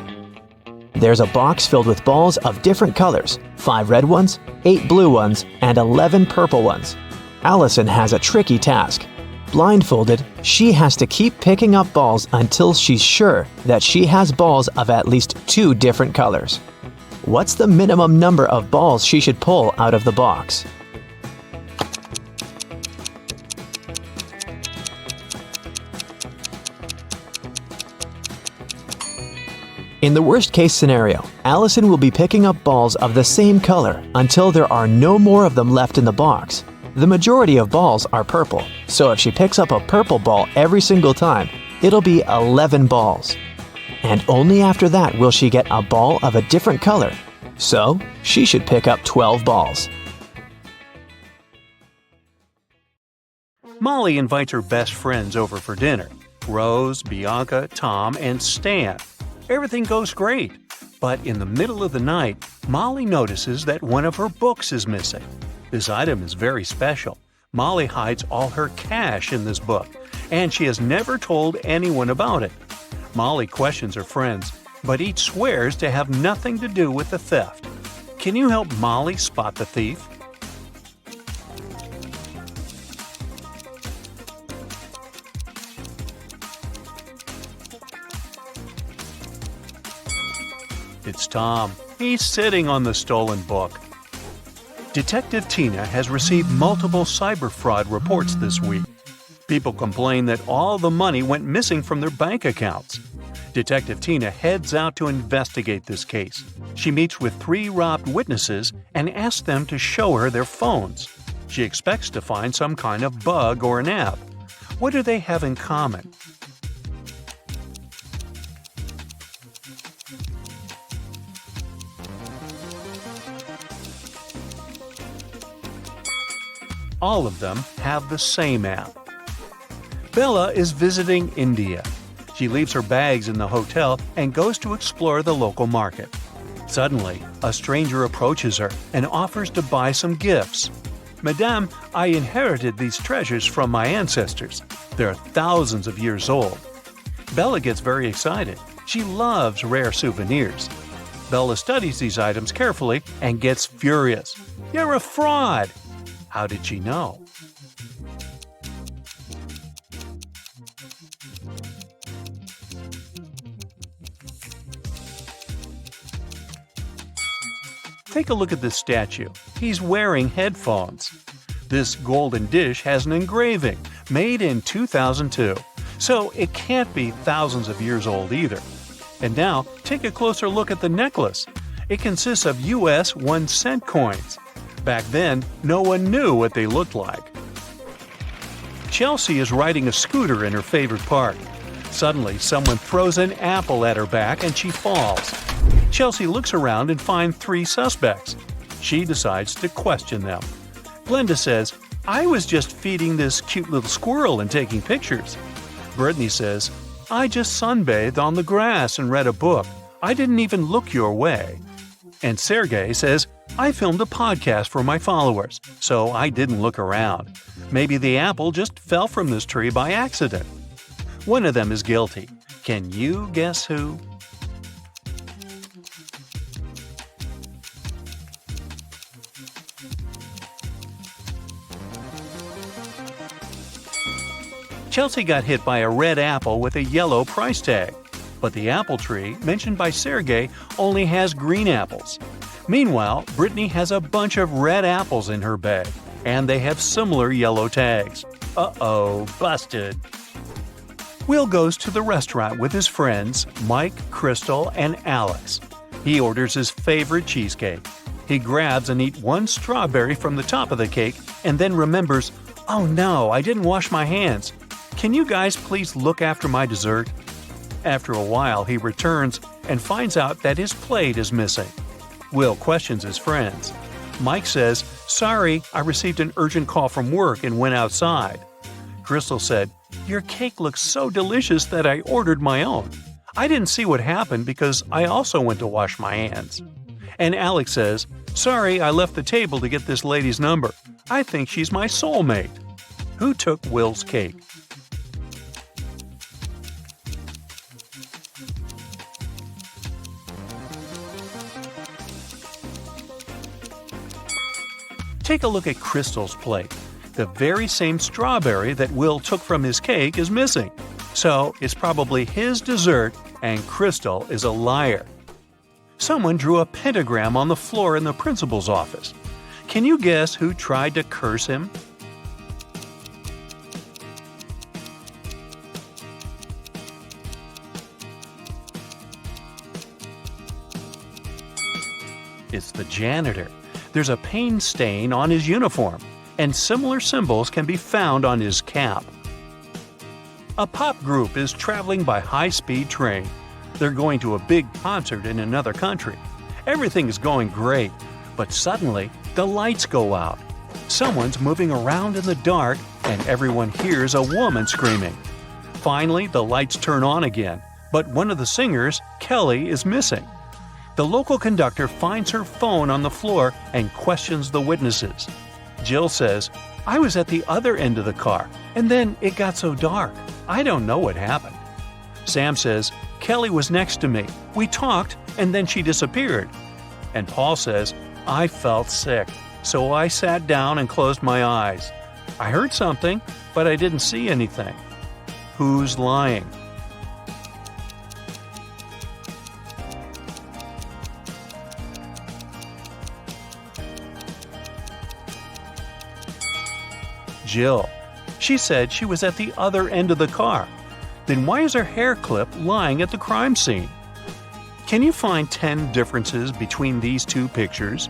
There's a box filled with balls of different colors, 5 red ones, 8 blue ones, and 11 purple ones. Allison has a tricky task. Blindfolded, she has to keep picking up balls until she's sure that she has balls of at least 2 different colors. What's the minimum number of balls she should pull out of the box? In the worst-case scenario, Allison will be picking up balls of the same color until there are no more of them left in the box. The majority of balls are purple, so if she picks up a purple ball every single time, it'll be 11 balls. And only after that will she get a ball of a different color. So, she should pick up 12 balls. Molly invites her best friends over for dinner. Rose, Bianca, Tom, and Stan. Everything goes great. But in the middle of the night, Molly notices that one of her books is missing. This item is very special. Molly hides all her cash in this book, and she has never told anyone about it. Molly questions her friends, but each swears to have nothing to do with the theft. Can you help Molly spot the thief? It's Tom. He's sitting on the stolen book. Detective Tina has received multiple cyber fraud reports this week. People complain that all the money went missing from their bank accounts. Detective Tina heads out to investigate this case. She meets with 3 robbed witnesses and asks them to show her their phones. She expects to find some kind of bug or an app. What do they have in common? All of them have the same app. Bella is visiting India. She leaves her bags in the hotel and goes to explore the local market. Suddenly, a stranger approaches her and offers to buy some gifts. "Madame, I inherited these treasures from my ancestors. They're thousands of years old." Bella gets very excited. She loves rare souvenirs. Bella studies these items carefully and gets furious. "You're a fraud!" How did she know? Take a look at this statue. He's wearing headphones. This golden dish has an engraving, made in 2002, so it can't be thousands of years old either. And now, take a closer look at the necklace. It consists of US 1-cent coins. Back then, no one knew what they looked like. Chelsea is riding a scooter in her favorite park. Suddenly, someone throws an apple at her back and she falls. Chelsea looks around and finds 3 suspects. She decides to question them. Glenda says, "I was just feeding this cute little squirrel and taking pictures." Brittany says, "I just sunbathed on the grass and read a book. I didn't even look your way." And Sergey says, "I filmed a podcast for my followers, so I didn't look around. Maybe the apple just fell from this tree by accident." One of them is guilty. Can you guess who? Chelsea got hit by a red apple with a yellow price tag, but the apple tree mentioned by Sergey only has green apples. Meanwhile, Brittany has a bunch of red apples in her bag, and they have similar yellow tags. Uh-oh, busted. Will goes to the restaurant with his friends Mike, Crystal, and Alex. He orders his favorite cheesecake. He grabs and eats one strawberry from the top of the cake and then remembers, "Oh no, I didn't wash my hands. Can you guys please look after my dessert?" After a while, he returns and finds out that his plate is missing. Will questions his friends. Mike says, "Sorry, I received an urgent call from work and went outside." Crystal said, "Your cake looks so delicious that I ordered my own. I didn't see what happened because I also went to wash my hands." And Alex says, "Sorry, I left the table to get this lady's number. I think she's my soulmate." Who took Will's cake? Take a look at Crystal's plate. The very same strawberry that Will took from his cake is missing. So it's probably his dessert, and Crystal is a liar. Someone drew a pentagram on the floor in the principal's office. Can you guess who tried to curse him? It's the janitor. There's a paint stain on his uniform, and similar symbols can be found on his cap. A pop group is traveling by high-speed train. They're going to a big concert in another country. Everything is going great, but suddenly the lights go out. Someone's moving around in the dark, and everyone hears a woman screaming. Finally, the lights turn on again, but one of the singers, Kelly, is missing. The local conductor finds her phone on the floor and questions the witnesses. Jill says, "I was at the other end of the car, and then it got so dark. I don't know what happened." Sam says, "Kelly was next to me. We talked, and then she disappeared." And Paul says, "I felt sick, so I sat down and closed my eyes. I heard something, but I didn't see anything." Who's lying? Jill. She said she was at the other end of the car. Then why is her hair clip lying at the crime scene? Can you find 10 differences between these two pictures?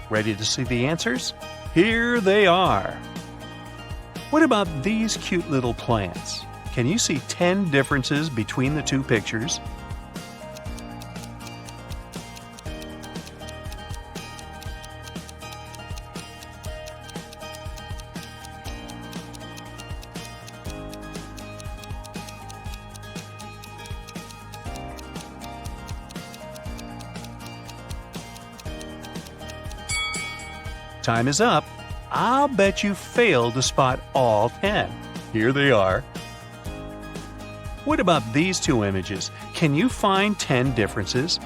Ready to see the answers? Here they are. What about these cute little plants? Can you see 10 differences between the two pictures? Time is up. I'll bet you failed to spot all 10. Here they are. What about these two images? Can you find 10 differences?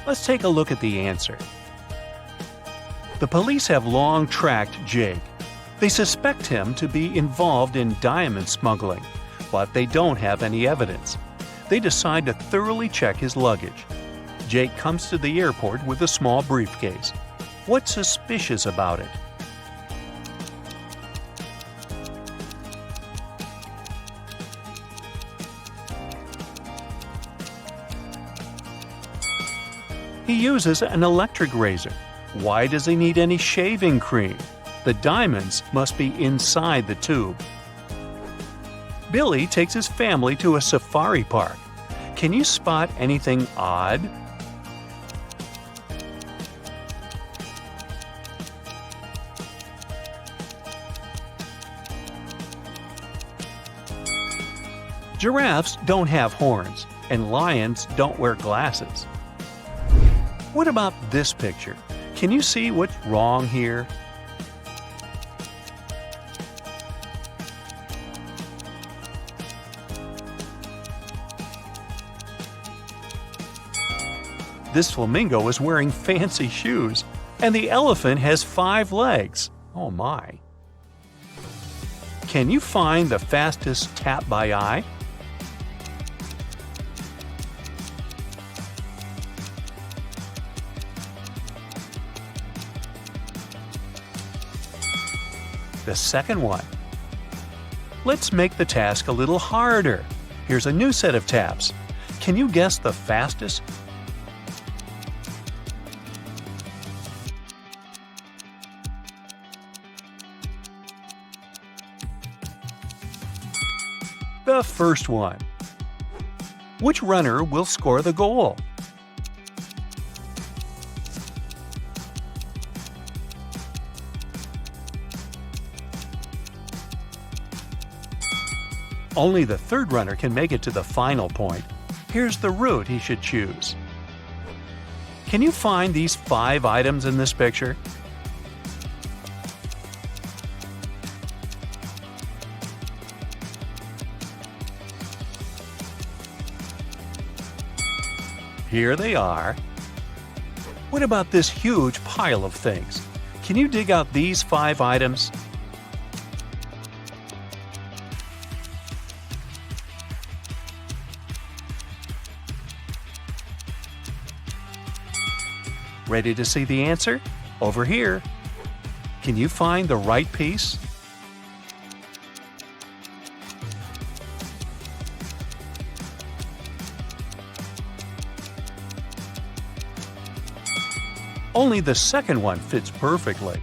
Let's take a look at the answer. The police have long tracked Jake. They suspect him to be involved in diamond smuggling, but they don't have any evidence. They decide to thoroughly check his luggage. Jake comes to the airport with a small briefcase. What's suspicious about it? He uses an electric razor. Why does he need any shaving cream? The diamonds must be inside the tube. Billy takes his family to a safari park. Can you spot anything odd? Giraffes don't have horns, and lions don't wear glasses. What about this picture? Can you see what's wrong here? This flamingo is wearing fancy shoes, and the elephant has 5 legs. Oh my. Can you find the fastest tap by eye? The second one. Let's make the task a little harder. Here's a new set of taps. Can you guess the fastest? The first one. Which runner will score the goal? Only the third runner can make it to the final point. Here's the route he should choose. Can you find these 5 items in this picture? Here they are. What about this huge pile of things? Can you dig out these 5 items? Ready to see the answer? Over here. Can you find the right piece? Only the second one fits perfectly.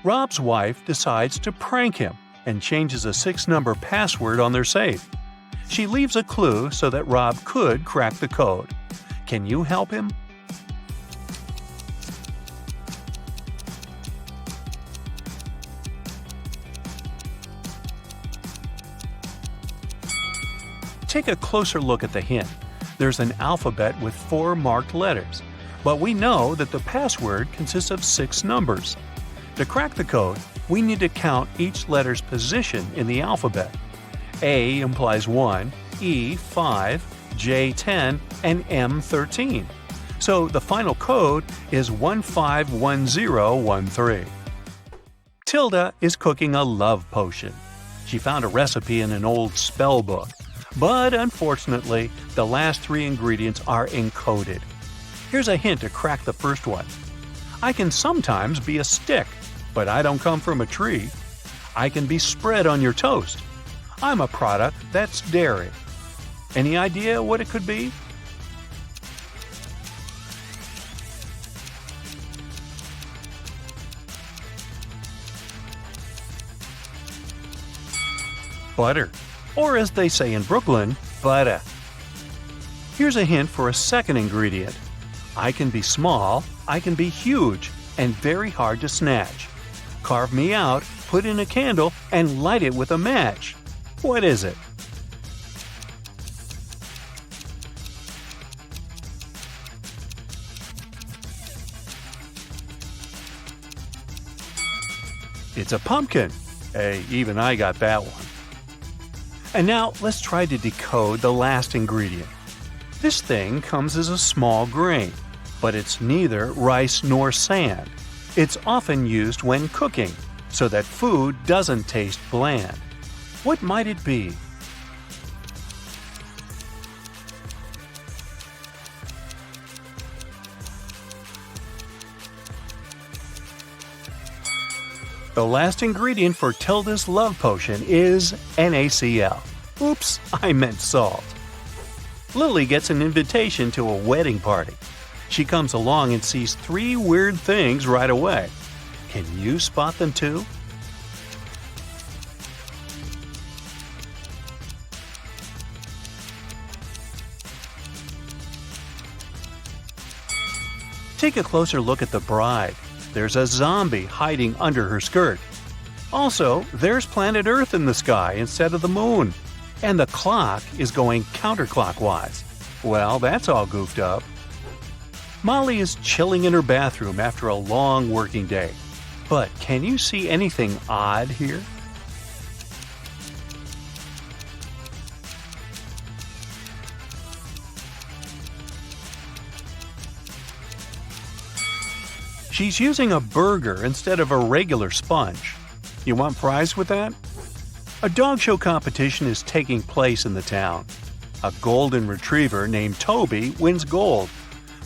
Rob's wife decides to prank him and changes a 6-number password on their safe. She leaves a clue so that Rob could crack the code. Can you help him? Take a closer look at the hint. There's an alphabet with 4 marked letters, but we know that the password consists of 6 numbers. To crack the code, we need to count each letter's position in the alphabet. A implies 1, E 5, J 10, and M 13. So the final code is 151013. Tilda is cooking a love potion. She found a recipe in an old spell book. But unfortunately, the last 3 ingredients are encoded. Here's a hint to crack the first one. I can sometimes be a stick, but I don't come from a tree. I can be spread on your toast. I'm a product that's dairy. Any idea what it could be? Butter. Or as they say in Brooklyn, butter. Here's a hint for a second ingredient. I can be small, I can be huge, and very hard to snatch. Carve me out, put in a candle, and light it with a match. What is it? It's a pumpkin. Hey, even I got that one. And now let's try to decode the last ingredient. This thing comes as a small grain, but it's neither rice nor sand. It's often used when cooking. so that food doesn't taste bland. What might it be? The last ingredient for Tilda's love potion is NaCl. Oops, I meant salt. Lily gets an invitation to a wedding party. She comes along and sees 3 weird things right away. Can you spot them too? Take a closer look at the bride. There's a zombie hiding under her skirt. Also, there's planet Earth in the sky instead of the moon. And the clock is going counterclockwise. Well, that's all goofed up. Molly is chilling in her bathroom after a long working day. But can you see anything odd here? She's using a burger instead of a regular sponge. You want fries with that? A dog show competition is taking place in the town. A golden retriever named Toby wins gold.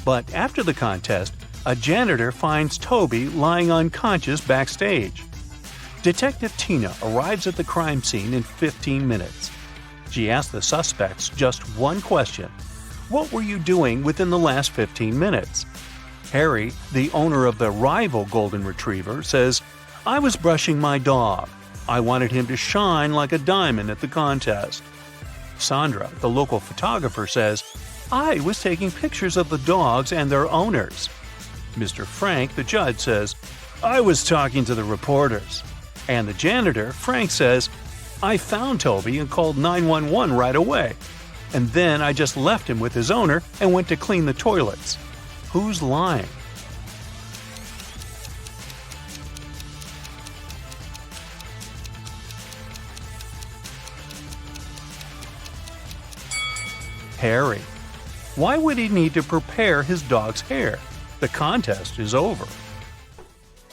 But after the contest, a janitor finds Toby lying unconscious backstage. Detective Tina arrives at the crime scene in 15 minutes. She asks the suspects just one question. What were you doing within the last 15 minutes? Harry, the owner of the rival golden retriever, says, I was brushing my dog. I wanted him to shine like a diamond at the contest. Sandra, the local photographer, says, I was taking pictures of the dogs and their owners. Mr. Frank, the judge, says, I was talking to the reporters. And the janitor, Frank, says, I found Toby and called 911 right away. And then I just left him with his owner and went to clean the toilets. Who's lying? Harry. Why would he need to prepare his dog's hair? The contest is over.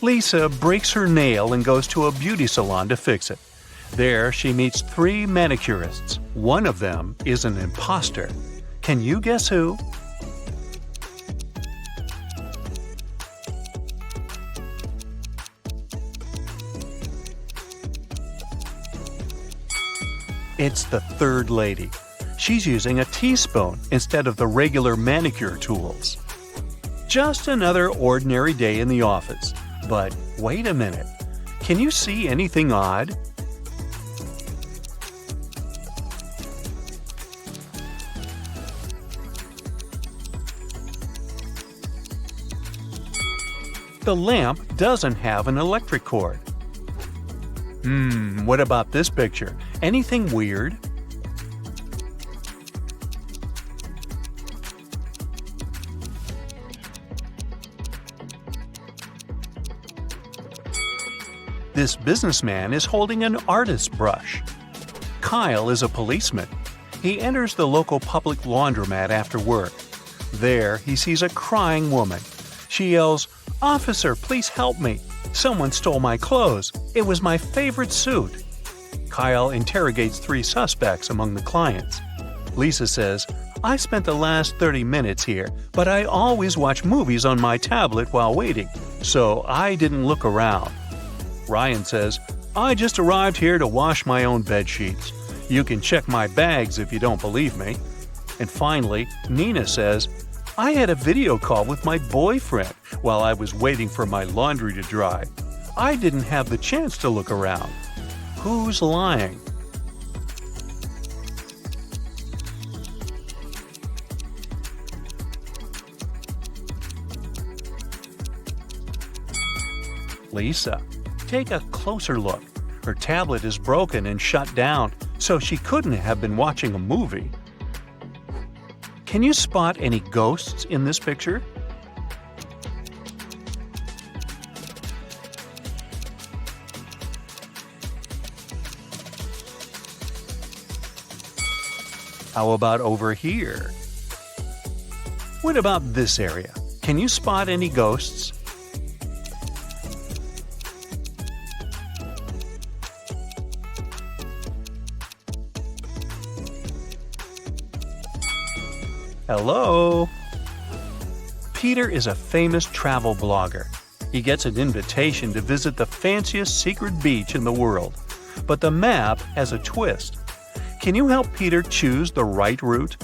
Lisa breaks her nail and goes to a beauty salon to fix it. There, she meets 3 manicurists. One of them is an imposter. Can you guess who? It's the third lady. She's using a teaspoon instead of the regular manicure tools. Just another ordinary day in the office. But wait a minute. Can you see anything odd? The lamp doesn't have an electric cord. What about this picture? Anything weird? This businessman is holding an artist's brush. Kyle is a policeman. He enters the local public laundromat after work. There, he sees a crying woman. She yells, "Officer, please help me. Someone stole my clothes. It was my favorite suit." Kyle interrogates 3 suspects among the clients. Lisa says, "I spent the last 30 minutes here, but I always watch movies on my tablet while waiting, so I didn't look around." Ryan says, "I just arrived here to wash my own bed sheets. You can check my bags if you don't believe me." And finally, Nina says, "I had a video call with my boyfriend while I was waiting for my laundry to dry. I didn't have the chance to look around." Who's lying? Lisa. Take a closer look. Her tablet is broken and shut down, so she couldn't have been watching a movie. Can you spot any ghosts in this picture? How about over here? What about this area? Can you spot any ghosts? Hello? Peter is a famous travel blogger. He gets an invitation to visit the fanciest secret beach in the world. But the map has a twist. Can you help Peter choose the right route?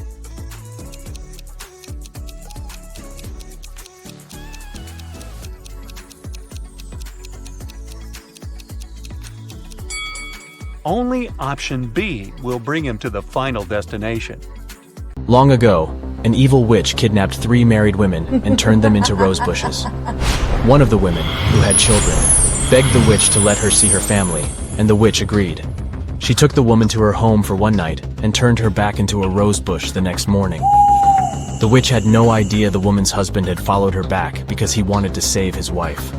Only option B will bring him to the final destination. Long ago, an evil witch kidnapped 3 married women and turned them into rose bushes. One of the women, who had children, begged the witch to let her see her family, and the witch agreed. She took the woman to her home for one night and turned her back into a rose bush the next morning. The witch had no idea the woman's husband had followed her back because he wanted to save his wife.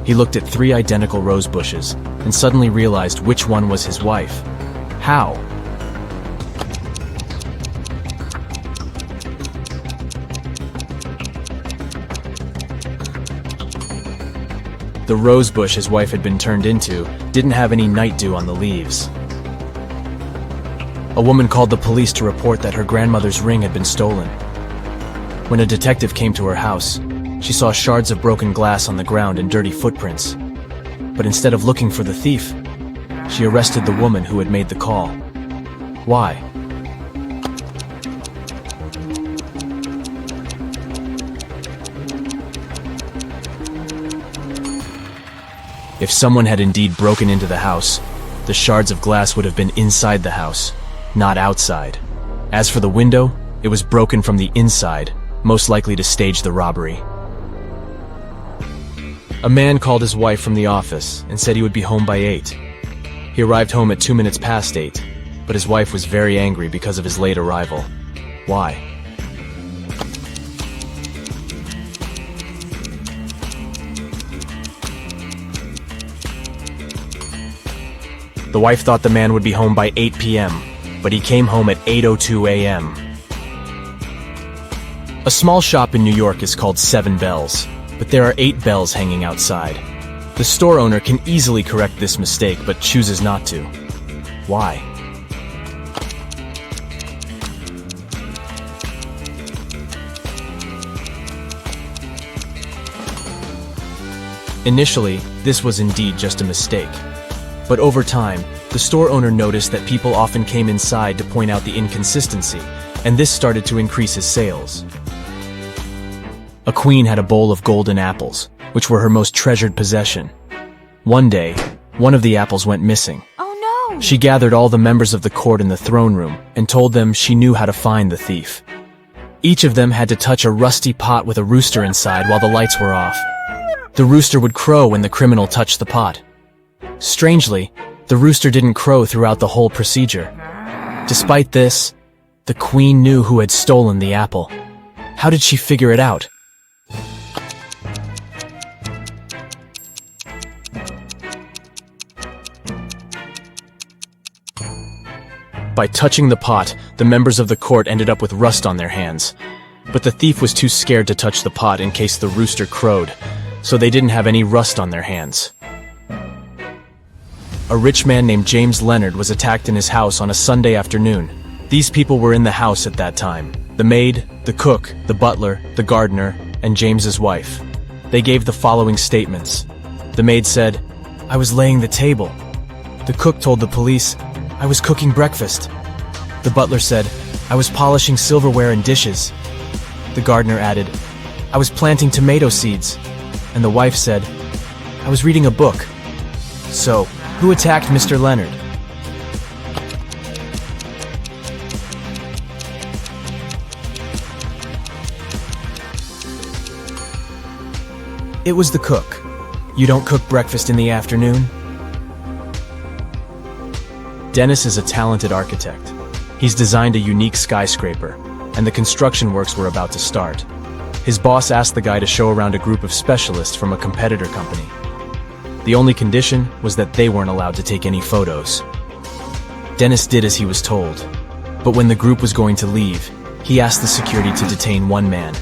He looked at 3 identical rose bushes and suddenly realized which one was his wife. How? The rose bush his wife had been turned into didn't have any night dew on the leaves. A woman called the police to report that her grandmother's ring had been stolen. When a detective came to her house, she saw shards of broken glass on the ground and dirty footprints. But instead of looking for the thief, she arrested the woman who had made the call. Why? If someone had indeed broken into the house, the shards of glass would have been inside the house, not outside. As for the window, it was broken from the inside, most likely to stage the robbery. A man called his wife from the office and said he would be home by 8. He arrived home at 2 minutes past 8, but his wife was very angry because of his late arrival. Why? The wife thought the man would be home by 8 p.m., but he came home at 8:02 a.m. A small shop in New York is called 7 Bells, but there are 8 bells hanging outside. The store owner can easily correct this mistake, but chooses not to. Why? Initially, this was indeed just a mistake. But over time, the store owner noticed that people often came inside to point out the inconsistency, and this started to increase his sales. A queen had a bowl of golden apples, which were her most treasured possession. One day, one of the apples went missing. Oh no! She gathered all the members of the court in the throne room and told them she knew how to find the thief. Each of them had to touch a rusty pot with a rooster inside while the lights were off. The rooster would crow when the criminal touched the pot. Strangely, the rooster didn't crow throughout the whole procedure. Despite this, the queen knew who had stolen the apple. How did she figure it out? By touching the pot, the members of the court ended up with rust on their hands. But the thief was too scared to touch the pot in case the rooster crowed, so they didn't have any rust on their hands. A rich man named James Leonard was attacked in his house on a Sunday afternoon. These people were in the house at that time: the maid, the cook, the butler, the gardener, and James's wife. They gave the following statements. The maid said, "I was laying the table." The cook told the police, "I was cooking breakfast." The butler said, "I was polishing silverware and dishes." The gardener added, "I was planting tomato seeds." And the wife said, "I was reading a book." So, who attacked Mr. Leonard? It was the cook. You don't cook breakfast in the afternoon? Dennis is a talented architect. He's designed a unique skyscraper, and the construction works were about to start. His boss asked the guy to show around a group of specialists from a competitor company. The only condition was that they weren't allowed to take any photos. Dennis did as he was told, but when the group was going to leave, he asked the security to detain one man.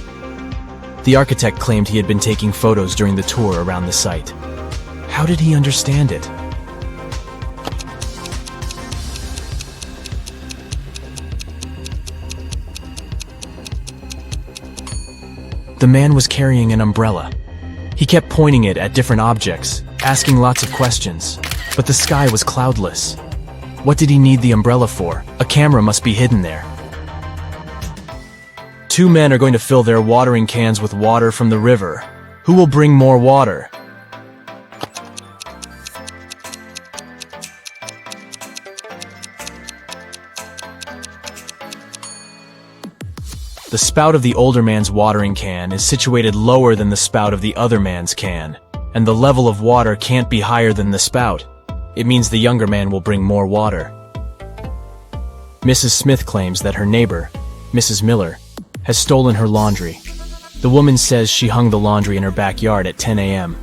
The architect claimed he had been taking photos during the tour around the site. How did he understand it? The man was carrying an umbrella. He kept pointing it at different objects, asking lots of questions, but the sky was cloudless. What did he need the umbrella for? A camera must be hidden there. Two men are going to fill their watering cans with water from the river. Who will bring more water? The spout of the older man's watering can is situated lower than the spout of the other man's can, and the level of water can't be higher than the spout. It means the younger man will bring more water. Mrs. Smith claims that her neighbor, Mrs. Miller, has stolen her laundry. The woman says she hung the laundry in her backyard at 10 a.m.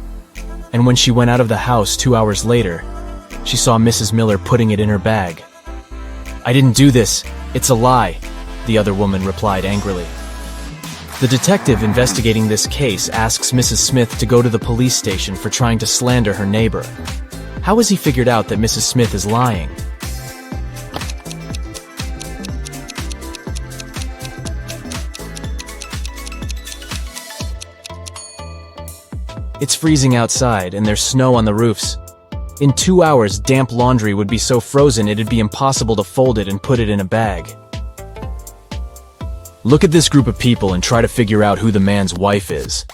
And when she went out of the house 2 hours later, she saw Mrs. Miller putting it in her bag. "I didn't do this. It's a lie," the other woman replied angrily. The detective investigating this case asks Mrs. Smith to go to the police station for trying to slander her neighbor. How has he figured out that Mrs. Smith is lying? It's freezing outside and there's snow on the roofs. In 2 hours, damp laundry would be so frozen it'd be impossible to fold it and put it in a bag. Look at this group of people and try to figure out who the man's wife is.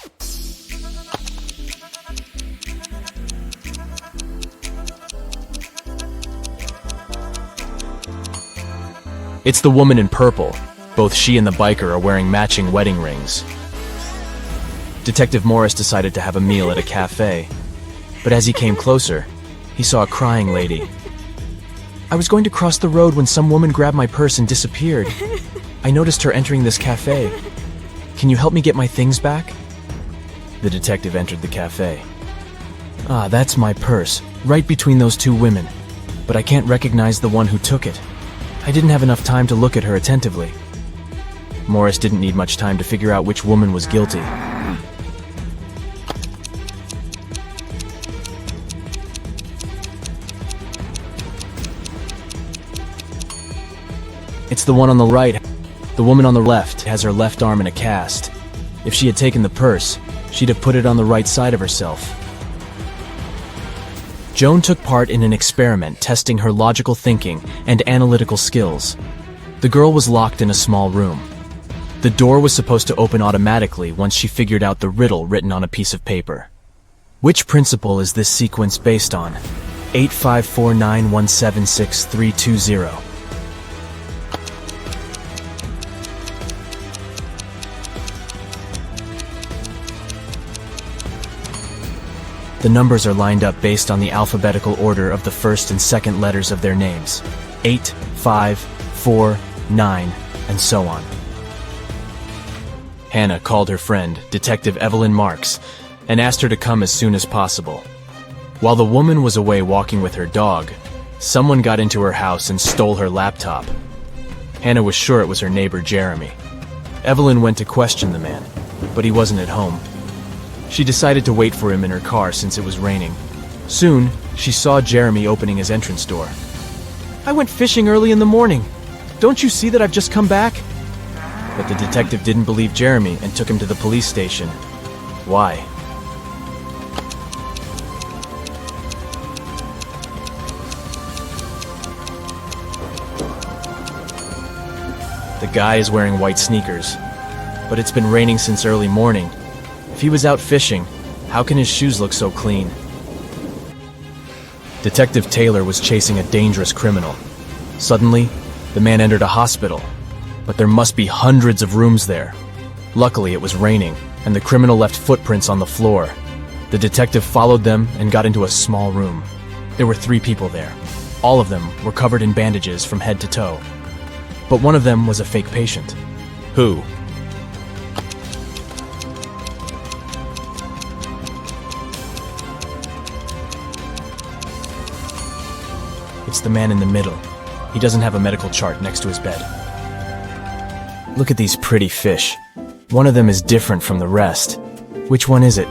It's the woman in purple. Both she and the biker are wearing matching wedding rings. Detective Morris decided to have a meal at a cafe, but as he came closer, he saw a crying lady. "I was going to cross the road when some woman grabbed my purse and disappeared. I noticed her entering this cafe. Can you help me get my things back?" The detective entered the cafe. "Ah, that's my purse, right between those two women, but I can't recognize the one who took it. I didn't have enough time to look at her attentively." Morris didn't need much time to figure out which woman was guilty. It's the one on the right. The woman on the left has her left arm in a cast. If she had taken the purse, she'd have put it on the right side of herself. Joan took part in an experiment testing her logical thinking and analytical skills. The girl was locked in a small room. The door was supposed to open automatically once she figured out the riddle written on a piece of paper. Which principle is this sequence based on? 85491763320. The numbers are lined up based on the alphabetical order of the first and second letters of their names. 8, 5, 4, 9, and so on. Hannah called her friend, Detective Evelyn Marks, and asked her to come as soon as possible. While the woman was away walking with her dog, someone got into her house and stole her laptop. Hannah was sure it was her neighbor Jeremy. Evelyn went to question the man, but he wasn't at home. She decided to wait for him in her car since it was raining. Soon, she saw Jeremy opening his entrance door. "I went fishing early in the morning. Don't you see that I've just come back?" But the detective didn't believe Jeremy and took him to the police station. Why? The guy is wearing white sneakers, but it's been raining since early morning. If he was out fishing, how can his shoes look so clean? Detective Taylor was chasing a dangerous criminal. Suddenly, the man entered a hospital, but there must be hundreds of rooms there. Luckily, it was raining, and the criminal left footprints on the floor. The detective followed them and got into a small room. There were 3 people there. All of them were covered in bandages from head to toe. But one of them was a fake patient. Who? It's the man in the middle. He doesn't have a medical chart next to his bed. Look at these pretty fish. One of them is different from the rest. Which one is it?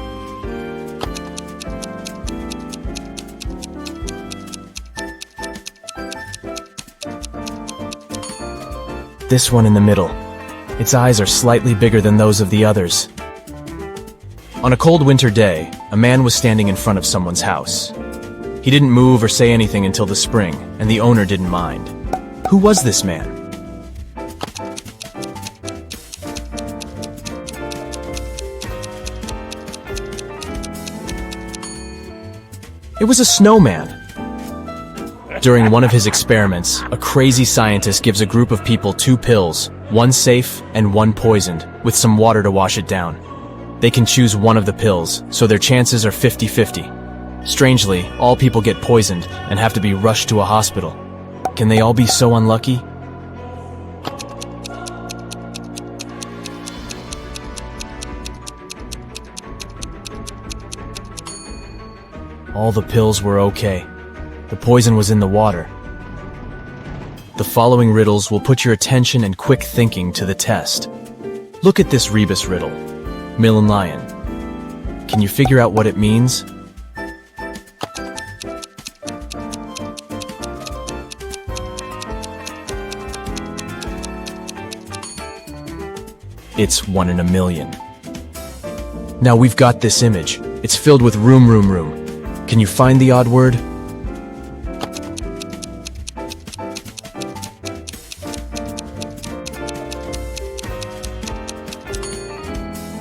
This one in the middle. Its eyes are slightly bigger than those of the others. On a cold winter day, a man was standing in front of someone's house. He didn't move or say anything until the spring, and the owner didn't mind. Who was this man? It was a snowman. During one of his experiments, a crazy scientist gives a group of people 2 pills, one safe and one poisoned, with some water to wash it down. They can choose one of the pills, so their chances are 50-50. Strangely, all people get poisoned and have to be rushed to a hospital. Can they all be so unlucky? All the pills were okay. The poison was in the water. The following riddles will put your attention and quick thinking to the test. Look at this rebus riddle. Mill and lion. Can you figure out what it means? It's 1 in a million. Now we've got this image. It's filled with room. Can you find the odd word?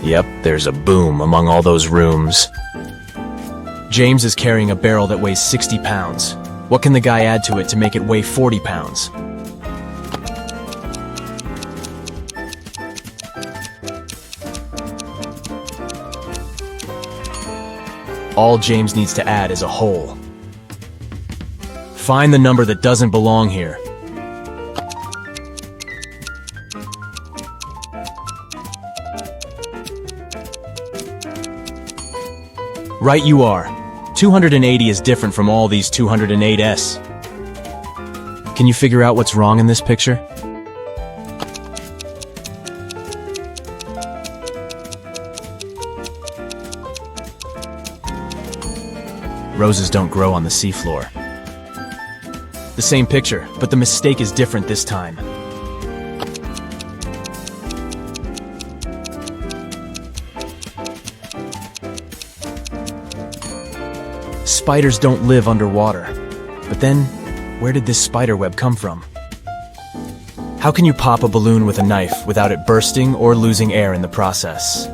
Yep, there's a boom among all those rooms. James is carrying a barrel that weighs 60 pounds. What can the guy add to it to make it weigh 40 pounds? All James needs to add is a hole. Find the number that doesn't belong here. Right you are. 280 is different from all these 208s. Can you figure out what's wrong in this picture? Roses don't grow on the seafloor. The same picture, but the mistake is different this time. Spiders don't live underwater. But then, where did this spider web come from? How can you pop a balloon with a knife without it bursting or losing air in the process?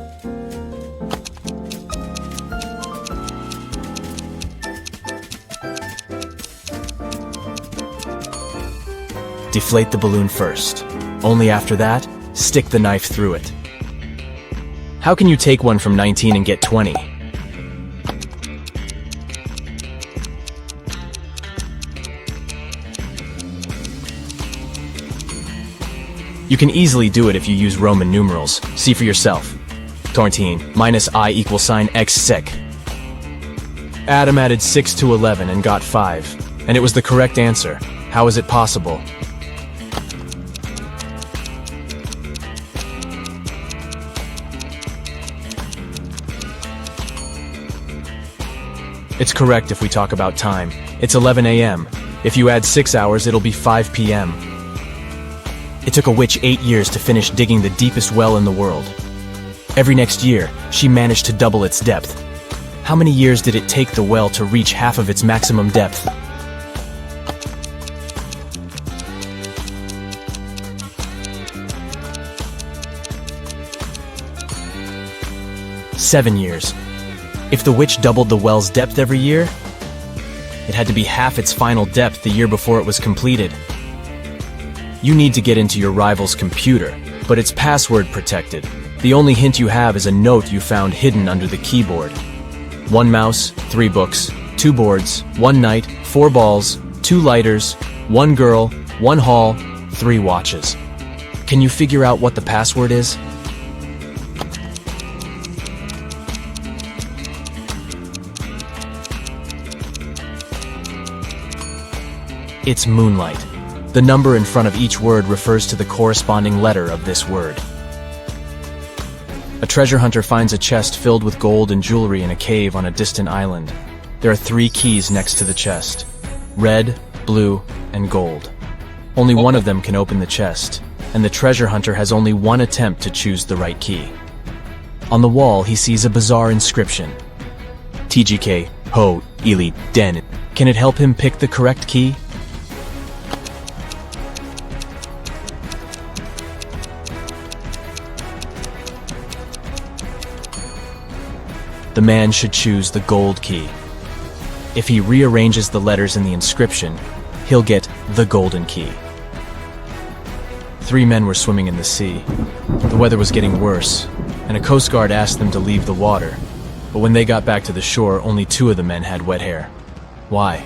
Deflate the balloon first. Only after that, stick the knife through it. How can you take one from 19 and get 20? You can easily do it if you use Roman numerals. See for yourself. 14 minus I equals sign x sec. Adam added 6 to 11 and got 5. And it was the correct answer. How is it possible? It's correct if we talk about time. It's 11 a.m. If you add 6 hours, it'll be 5 p.m. It took a witch 8 years to finish digging the deepest well in the world. Every next year, she managed to double its depth. How many years did it take the well to reach half of its maximum depth? Seven years. If the witch doubled the well's depth every year, it had to be half its final depth the year before it was completed. You need to get into your rival's computer, but it's password protected. The only hint you have is a note you found hidden under the keyboard. 1 mouse, 3 books, 2 boards, 1 knight, 4 balls, 2 lighters, 1 girl, 1 hall, 3 watches. Can you figure out what the password is? It's moonlight. The number in front of each word refers to the corresponding letter of this word. A treasure hunter finds a chest filled with gold and jewelry in a cave on a distant island. There are 3 keys next to the chest: red, blue, and gold. Only one of them can open the chest, and the treasure hunter has only one attempt to choose the right key. On the wall, he sees a bizarre inscription. TGK, Ho, Ili, Den. Can it help him pick the correct key? The man should choose the gold key. If he rearranges the letters in the inscription, he'll get the golden key. 3 men were swimming in the sea. The weather was getting worse, and a Coast Guard asked them to leave the water. But when they got back to the shore, only 2 of the men had wet hair. Why?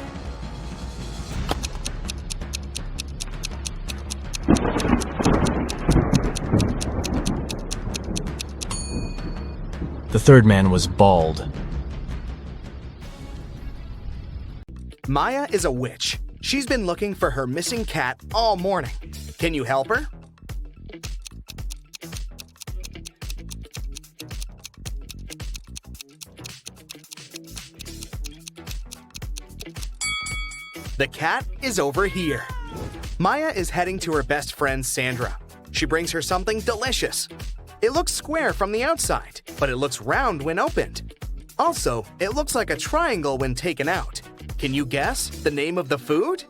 The 3rd man was bald. Maya is a witch. She's been looking for her missing cat all morning. Can you help her? The cat is over here. Maya is heading to her best friend Sandra. She brings her something delicious. It looks square from the outside, but it looks round when opened. Also, it looks like a triangle when taken out. Can you guess the name of the food?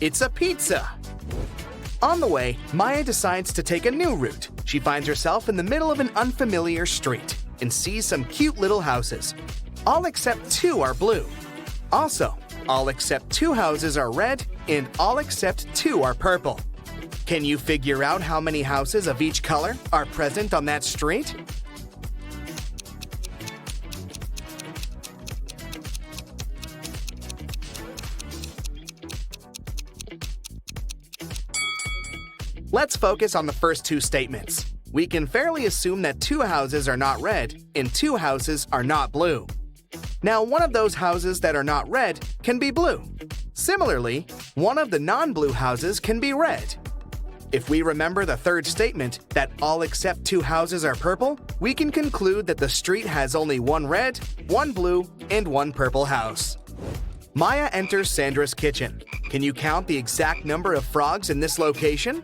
It's a pizza. On the way, Maya decides to take a new route. She finds herself in the middle of an unfamiliar street and sees some cute little houses. All except 2 are blue. Also, all except 2 houses are red and all except 2 are purple. Can you figure out how many houses of each color are present on that street? Let's focus on the first 2 statements. We can fairly assume that 2 houses are not red and 2 houses are not blue. Now, one of those houses that are not red can be blue. Similarly, one of the non-blue houses can be red. If we remember the 3rd statement, that all except 2 houses are purple, we can conclude that the street has only 1 red, 1 blue, and 1 purple house. Maya enters Sandra's kitchen. Can you count the exact number of frogs in this location?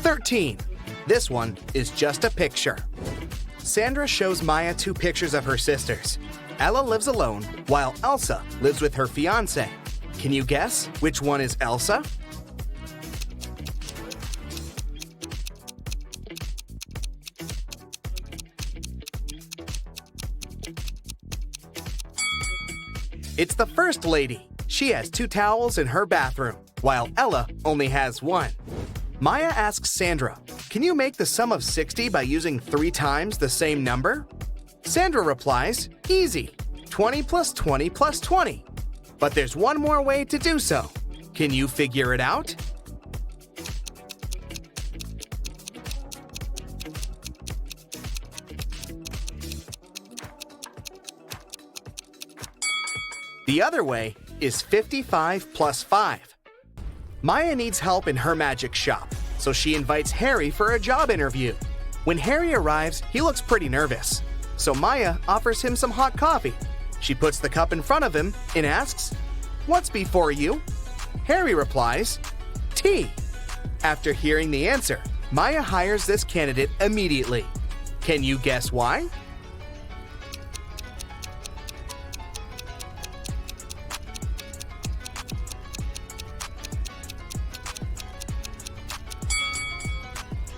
"13. This one is just a picture. Sandra shows Maya 2 pictures of her sisters. Ella lives alone, while Elsa lives with her fiancé. Can you guess which one is Elsa? It's the first lady. She has 2 towels in her bathroom, while Ella only has 1. Maya asks Sandra, can you make the sum of 60 by using 3 times the same number? Sandra replies, easy, 20 plus 20 plus 20. But there's one more way to do so. Can you figure it out? The other way is 55 plus 5. Maya needs help in her magic shop, so she invites Harry for a job interview. When Harry arrives, he looks pretty nervous. So Maya offers him some hot coffee. She puts the cup in front of him and asks, "What's before you?" Harry replies, "Tea." After hearing the answer, Maya hires this candidate immediately. Can you guess why?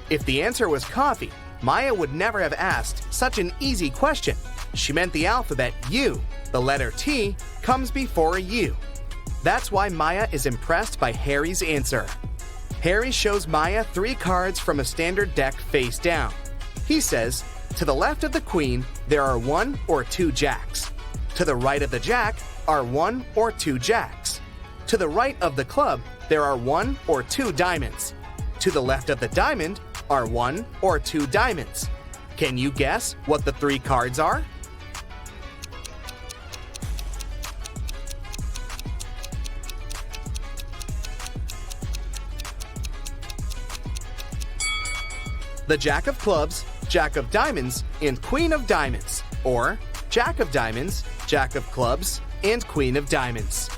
If the answer was coffee, Maya would never have asked such an easy question. She meant the alphabet U, the letter T, comes before a U. That's why Maya is impressed by Harry's answer. Harry shows Maya 3 cards from a standard deck face down. He says, to the left of the queen, there are 1 or 2 jacks. To the right of the jack are 1 or 2 jacks. To the right of the club, there are 1 or 2 diamonds. To the left of the diamond are 1 or 2 diamonds. Can you guess what the 3 cards are? the Jack of Clubs, Jack of Diamonds, and Queen of Diamonds, or Jack of Diamonds, Jack of Clubs, and Queen of Diamonds.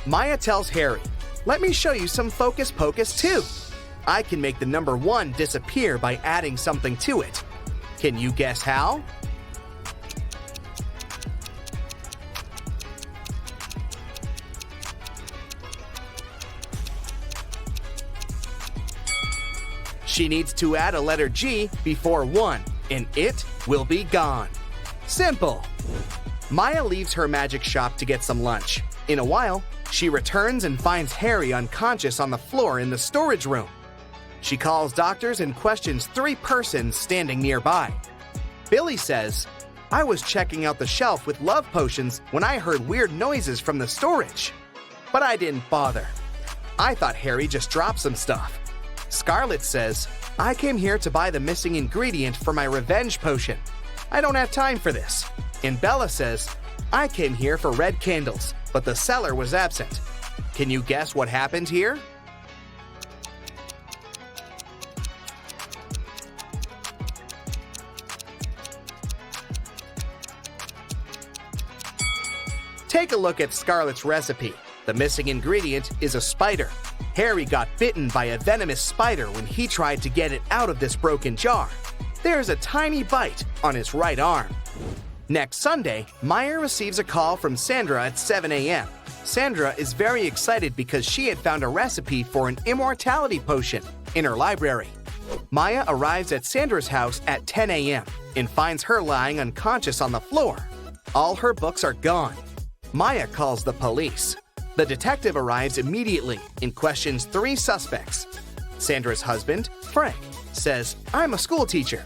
Maya tells Harry, "Let me show you some focus pocus too. I can make the number 1 disappear by adding something to it. Can you guess how?" She needs to add a letter G before 1, and it will be gone. Simple. Maya leaves her magic shop to get some lunch. In a while, she returns and finds Harry unconscious on the floor in the storage room. She calls doctors and questions 3 persons standing nearby. Billy says, "I was checking out the shelf with love potions when I heard weird noises from the storage. But I didn't bother. I thought Harry just dropped some stuff." Scarlet says, "I came here to buy the missing ingredient for my revenge potion. I don't have time for this." And Bella says, "I came here for red candles, but the seller was absent. Can you guess what happened here?" Take a look at Scarlet's recipe. The missing ingredient is a spider. Harry got bitten by a venomous spider when he tried to get it out of this broken jar. There's a tiny bite on his right arm. Next Sunday, Maya receives a call from Sandra at 7 a.m. Sandra is very excited because she had found a recipe for an immortality potion in her library. Maya arrives at Sandra's house at 10 a.m. and finds her lying unconscious on the floor. All her books are gone. Maya calls the police. The detective arrives immediately and questions 3 suspects. Sandra's husband, Frank, says, "I'm a school teacher.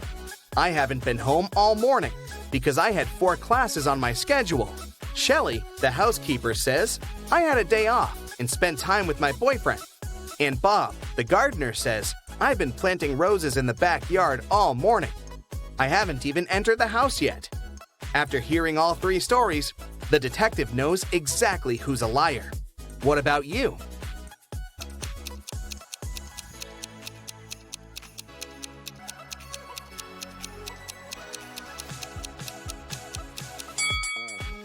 I haven't been home all morning because I had 4 classes on my schedule." Shelley, the housekeeper, says, "I had a day off and spent time with my boyfriend." And Bob, the gardener, says, "I've been planting roses in the backyard all morning. I haven't even entered the house yet." After hearing all 3 stories, the detective knows exactly who's a liar. What about you?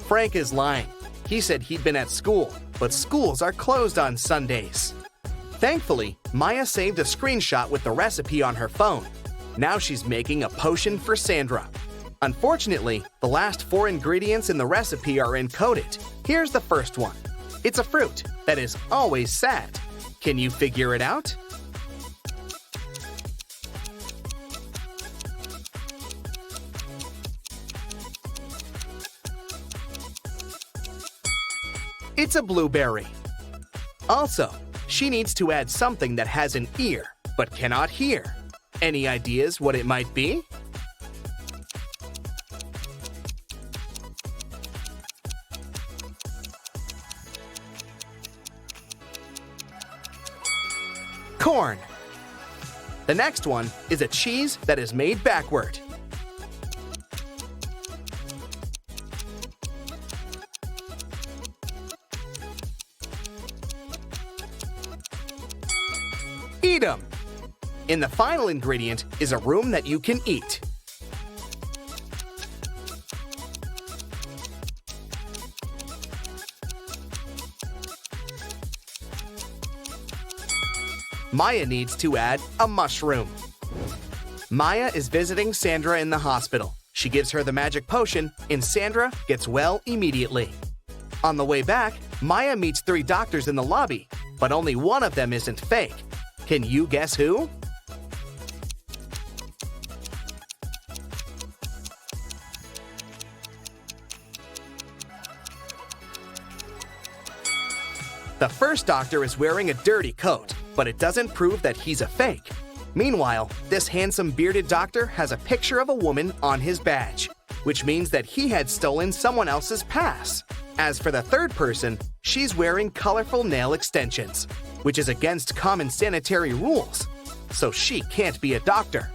Frank is lying. He said he'd been at school, but schools are closed on Sundays. Thankfully, Maya saved a screenshot with the recipe on her phone. Now she's making a potion for Sandra. Unfortunately, the last 4 ingredients in the recipe are encoded. Here's the first one. It's a fruit that is always sad. Can you figure it out? It's a blueberry. Also, she needs to add something that has an ear but cannot hear. Any ideas what it might be? Corn. The next one is a cheese that is made backward. Eat 'em. And the final ingredient is a room that you can eat. Maya needs to add a mushroom. Maya is visiting Sandra in the hospital. She gives her the magic potion, and Sandra gets well immediately. On the way back, Maya meets 3 doctors in the lobby, but only one of them isn't fake. Can you guess who? The first doctor is wearing a dirty coat, but it doesn't prove that he's a fake. Meanwhile, this handsome bearded doctor has a picture of a woman on his badge, which means that he had stolen someone else's pass. As for the third person, she's wearing colorful nail extensions, which is against common sanitary rules, so she can't be a doctor.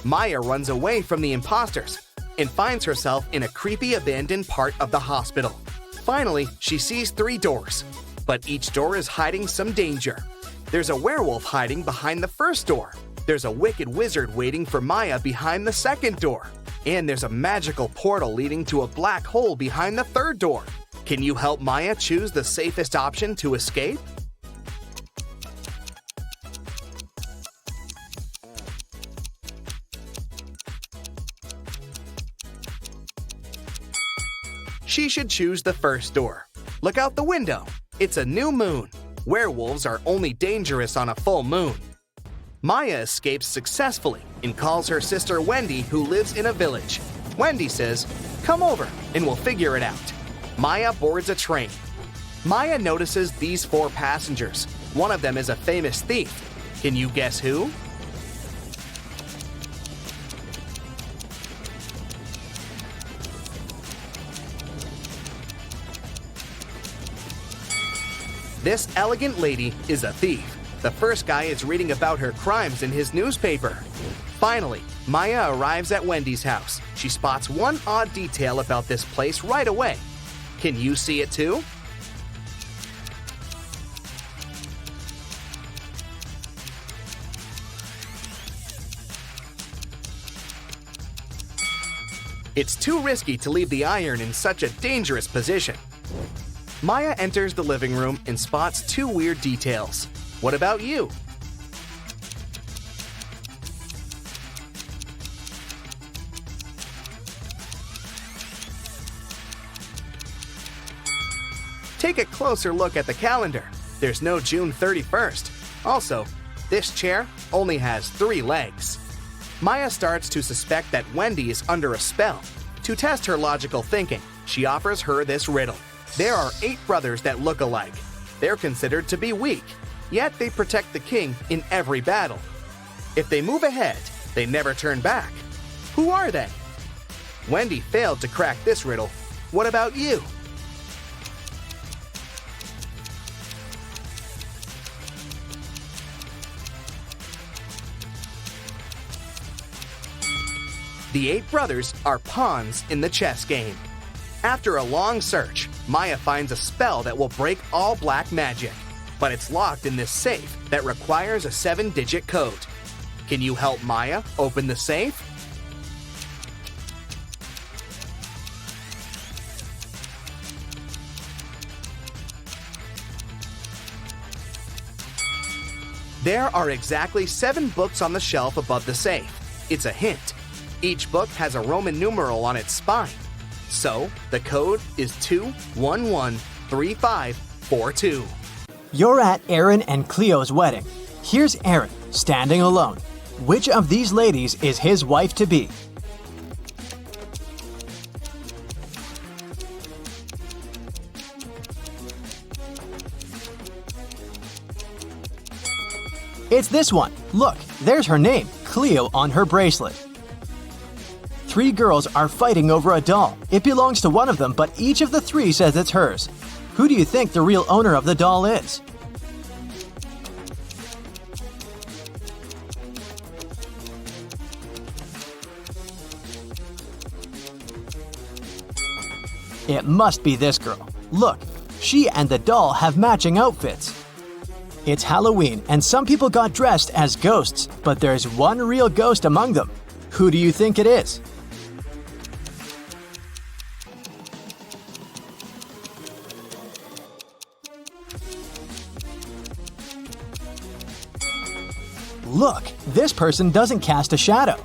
Maya runs away from the imposters and finds herself in a creepy abandoned part of the hospital. Finally, she sees 3 doors, but each door is hiding some danger. There's a werewolf hiding behind the first door, There's a wicked wizard waiting for Maya behind the second door. And there's a magical portal leading to a black hole behind the third door. Can you help Maya choose the safest option to escape? She should choose the first door. Look out the window. It's a new moon. Werewolves are only dangerous on a full moon. Maya escapes successfully and calls her sister Wendy, who lives in a village. Wendy says, "Come over and we'll figure it out." Maya boards a train. Maya notices these 4 passengers. One of them is a famous thief. Can you guess who? This elegant lady is a thief. The first guy is reading about her crimes in his newspaper. Finally, Maya arrives at Wendy's house. She spots one odd detail about this place right away. Can you see it too? It's too risky to leave the iron in such a dangerous position. Maya enters the living room and spots 2 weird details. What about you? Take a closer look at the calendar. There's no June 31st. Also, this chair only has 3 legs. Maya starts to suspect that Wendy is under a spell. To test her logical thinking, she offers her this riddle. There are 8 brothers that look alike. They're considered to be weak, yet they protect the king in every battle. If they move ahead, they never turn back. Who are they? Wendy failed to crack this riddle. What about you? The 8 brothers are pawns in the chess game. After a long search, Maya finds a spell that will break all black magic, but it's locked in this safe that requires a 7-digit code. Can you help Maya open the safe? There are exactly 7 books on the shelf above the safe. It's a hint. Each book has a Roman numeral on its spine. So, the code is 2113542. You're at Aaron and Cleo's wedding. Here's Aaron, standing alone. Which of these ladies is his wife-to-be? It's this one. Look, there's her name, Cleo, on her bracelet. 3 girls are fighting over a doll. It belongs to one of them, but each of the 3 says it's hers. Who do you think the real owner of the doll is? It must be this girl. Look, she and the doll have matching outfits. It's Halloween, and some people got dressed as ghosts, but there's one real ghost among them. Who do you think it is? Look, this person doesn't cast a shadow.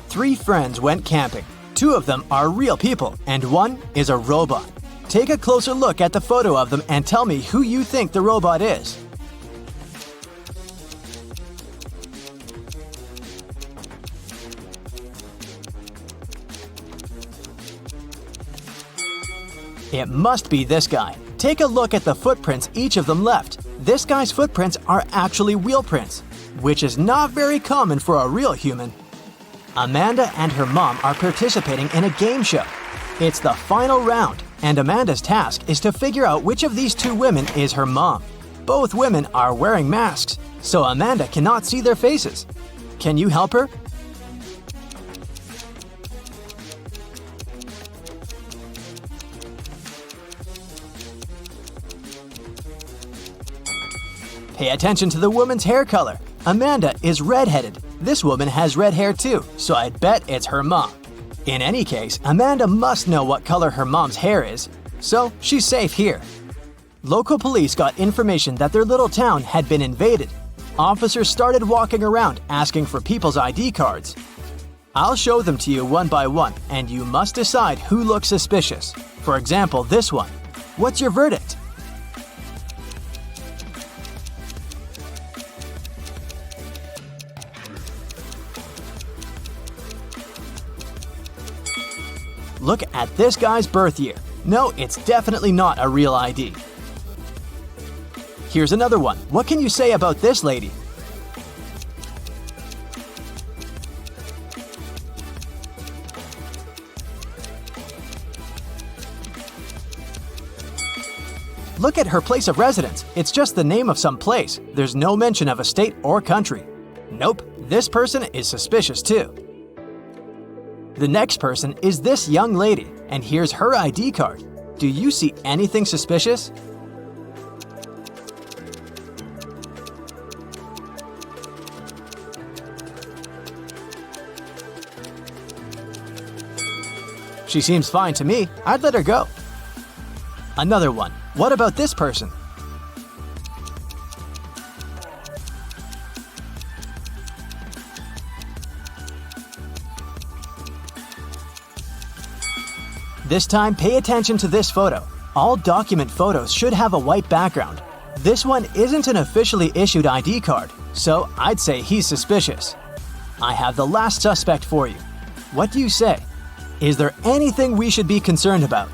3 friends went camping. 2 of them are real people, and 1 is a robot. Take a closer look at the photo of them and tell me who you think the robot is. It must be this guy. Take a look at the footprints each of them left. This guy's footprints are actually wheel prints, which is not very common for a real human. Amanda and her mom are participating in a game show. It's the final round, and Amanda's task is to figure out which of these 2 women is her mom. Both women are wearing masks, so Amanda cannot see their faces. Can you help her? Pay attention to the woman's hair color. Amanda is redheaded, This woman has red hair too, so I'd bet it's her mom. In any case, Amanda must know what color her mom's hair is, so she's safe here. Local police got information that their little town had been invaded. Officers started walking around asking for people's ID cards. I'll show them to you one by one, and you must decide who looks suspicious. For example, this one. What's your verdict? Look at this guy's birth year. No, it's definitely not a real ID. Here's another one. What can you say about this lady? Look at her place of residence. It's just the name of some place. There's no mention of a state or country. Nope, this person is suspicious too. The next person is this young lady, and here's her ID card. Do you see anything suspicious? She seems fine to me. I'd let her go. Another one. What about this person? This time, pay attention to this photo. All document photos should have a white background. This one isn't an officially issued ID card, so I'd say he's suspicious. I have the last suspect for you. What do you say? Is there anything we should be concerned about?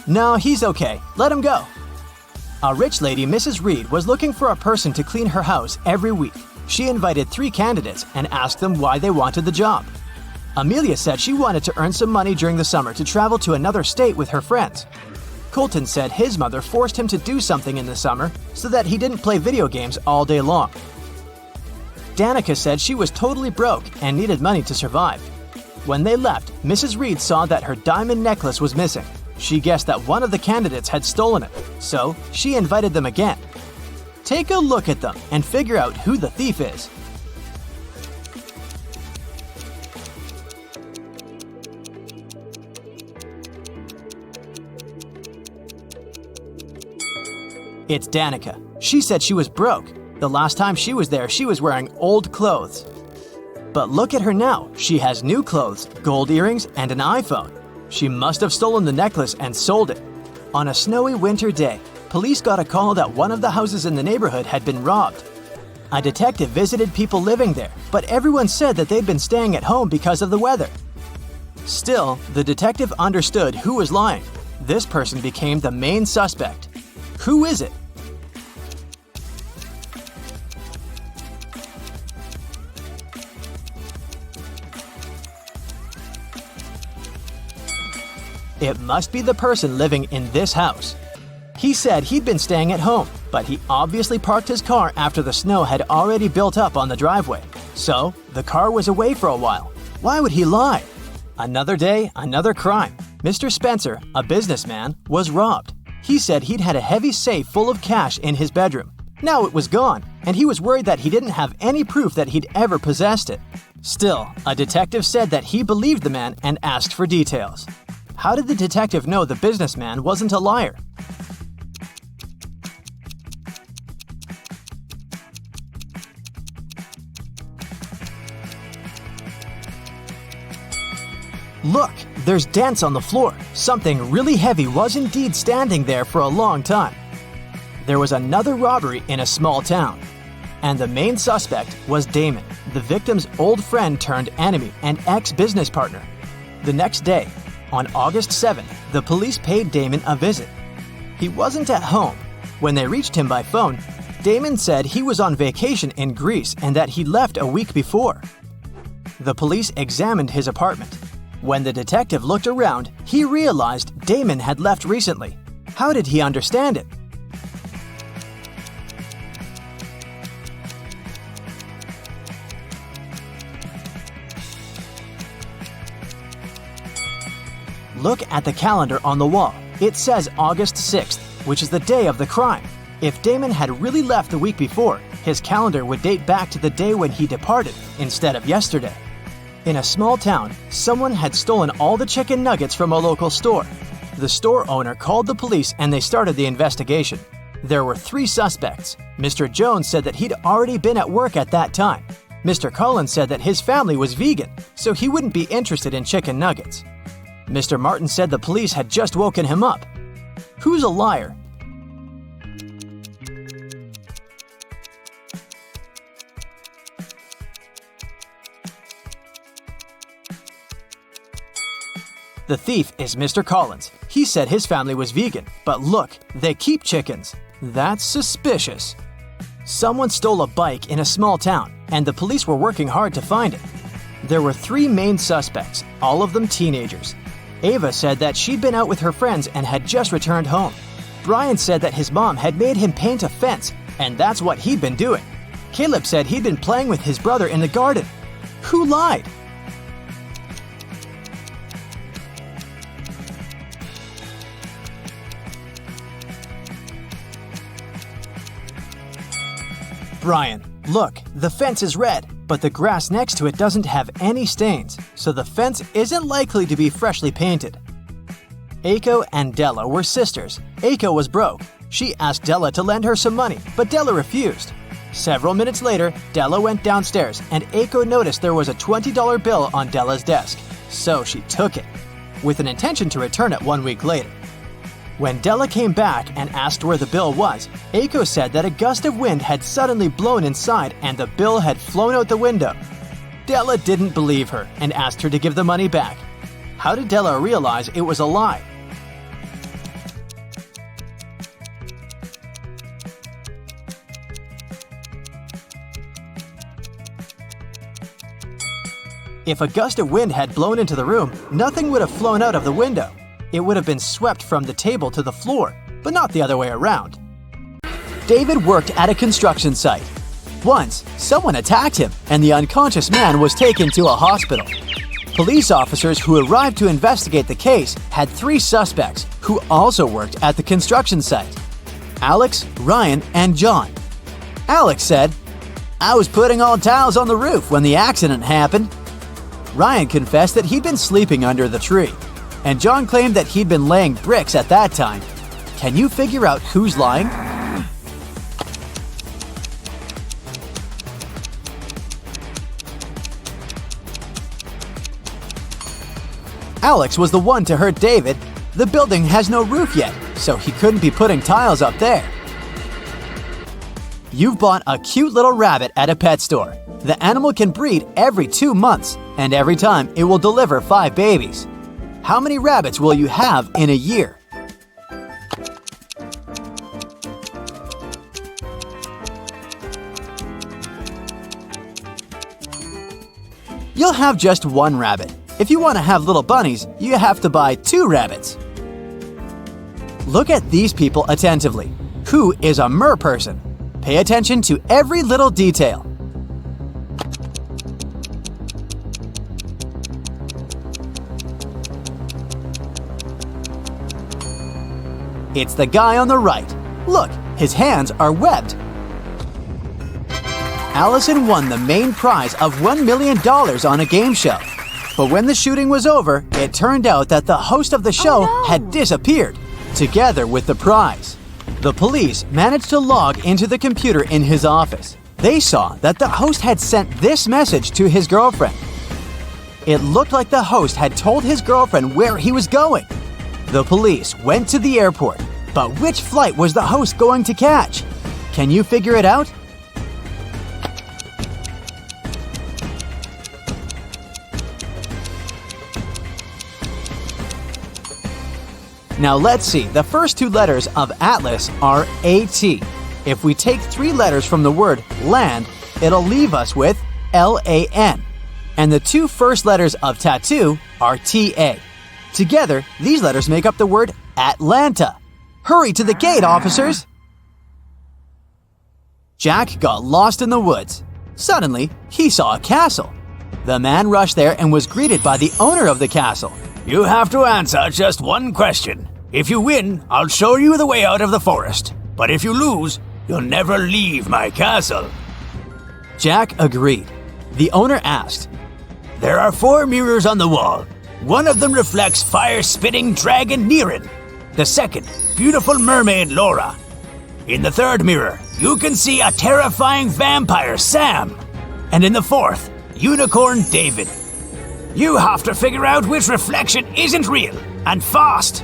No, he's okay. Let him go. A rich lady, Mrs. Reed, was looking for a person to clean her house every week. She invited 3 candidates and asked them why they wanted the job. Amelia said she wanted to earn some money during the summer to travel to another state with her friends. Colton said his mother forced him to do something in the summer so that he didn't play video games all day long. Danica said she was totally broke and needed money to survive. When they left, Mrs. Reed saw that her diamond necklace was missing. She guessed that one of the candidates had stolen it, so she invited them again. Take a look at them and figure out who the thief is. It's Danica. She said she was broke. The last time she was there, she was wearing old clothes. But look at her now. She has new clothes, gold earrings, and an iPhone. She must have stolen the necklace and sold it. On a snowy winter day, police got a call that one of the houses in the neighborhood had been robbed. A detective visited people living there, but everyone said that they'd been staying at home because of the weather. Still, the detective understood who was lying. This person became the main suspect. Who is it? It must be the person living in this house. He said he'd been staying at home, but he obviously parked his car after the snow had already built up on the driveway. So, the car was away for a while. Why would he lie? Another day, another crime. Mr. Spencer, a businessman, was robbed. He said he'd had a heavy safe full of cash in his bedroom. Now it was gone, and he was worried that he didn't have any proof that he'd ever possessed it. Still, a detective said that he believed the man and asked for details. How did the detective know the businessman wasn't a liar? Look, there's dents on the floor. Something really heavy was indeed standing there for a long time. There was another robbery in a small town. And the main suspect was Damon, the victim's old friend turned enemy and ex-business partner. The next day, on August 7th, the police paid Damon a visit. He wasn't at home. When they reached him by phone, Damon said he was on vacation in Greece and that he left a week before. The police examined his apartment. When the detective looked around, he realized Damon had left recently. How did he understand it? Look at the calendar on the wall. It says August 6th, which is the day of the crime. If Damon had really left the week before, his calendar would date back to the day when he departed instead of yesterday. In a small town, someone had stolen all the chicken nuggets from a local store. The store owner called the police and they started the investigation. There were 3 suspects. Mr. Jones said that he'd already been at work at that time. Mr. Collins said that his family was vegan, so he wouldn't be interested in chicken nuggets. Mr. Martin said the police had just woken him up. Who's a liar? The thief is Mr. Collins. He said his family was vegan, but look, they keep chickens. That's suspicious. Someone stole a bike in a small town, and the police were working hard to find it. There were 3 main suspects, all of them teenagers. Ava said that she'd been out with her friends and had just returned home. Brian said that his mom had made him paint a fence, and that's what he'd been doing. Caleb said he'd been playing with his brother in the garden. Who lied? Brian, look, the fence is red, but the grass next to it doesn't have any stains, so the fence isn't likely to be freshly painted. Aiko and Della were sisters. Aiko was broke. She asked Della to lend her some money, but Della refused. Several minutes later, Della went downstairs, and Aiko noticed there was a $20 bill on Della's desk, so she took it, with an intention to return it 1 week later. When Della came back and asked where the bill was, Aiko said that a gust of wind had suddenly blown inside and the bill had flown out the window. Della didn't believe her and asked her to give the money back. How did Della realize it was a lie? If a gust of wind had blown into the room, nothing would have flown out of the window. It would have been swept from the table to the floor, but not the other way around. David worked at a construction site. Once, someone attacked him, and the unconscious man was taken to a hospital. Police officers who arrived to investigate the case had 3 suspects who also worked at the construction site: Alex, Ryan, and John. Alex said, "I was putting all tiles on the roof when the accident happened." Ryan confessed that he'd been sleeping under the tree, and John claimed that he'd been laying bricks at that time. Can you figure out who's lying? Alex was the one to hurt David. The building has no roof yet, so he couldn't be putting tiles up there. You've bought a cute little rabbit at a pet store. The animal can breed every 2 months, and every time it will deliver 5 babies. How many rabbits will you have in a year? You'll have just 1 rabbit. If you want to have little bunnies, you have to buy 2 rabbits. Look at these people attentively. Who is a mer person? Pay attention to every little detail. It's the guy on the right. Look, his hands are webbed. Allison won the main prize of $1 million on a game show. But when the shooting was over, it turned out that the host of the show had disappeared, together with the prize. The police managed to log into the computer in his office. They saw that the host had sent this message to his girlfriend. It looked like the host had told his girlfriend where he was going. The police went to the airport, but which flight was the host going to catch? Can you figure it out? Now let's see, the first 2 letters of Atlas are AT. If we take 3 letters from the word land, it'll leave us with LAN. And the 2 first letters of tattoo are TA. Together, these letters make up the word Atlanta. Hurry to the gate, officers! Jack got lost in the woods. Suddenly, he saw a castle. The man rushed there and was greeted by the owner of the castle. You have to answer just one question. If you win, I'll show you the way out of the forest. But if you lose, you'll never leave my castle. Jack agreed. The owner asked, There are 4 mirrors on the wall. One of them reflects fire-spitting dragon Niren. The second, beautiful mermaid Laura. In the third mirror, you can see a terrifying vampire Sam. And in the fourth, unicorn David. You have to figure out which reflection isn't real, and fast.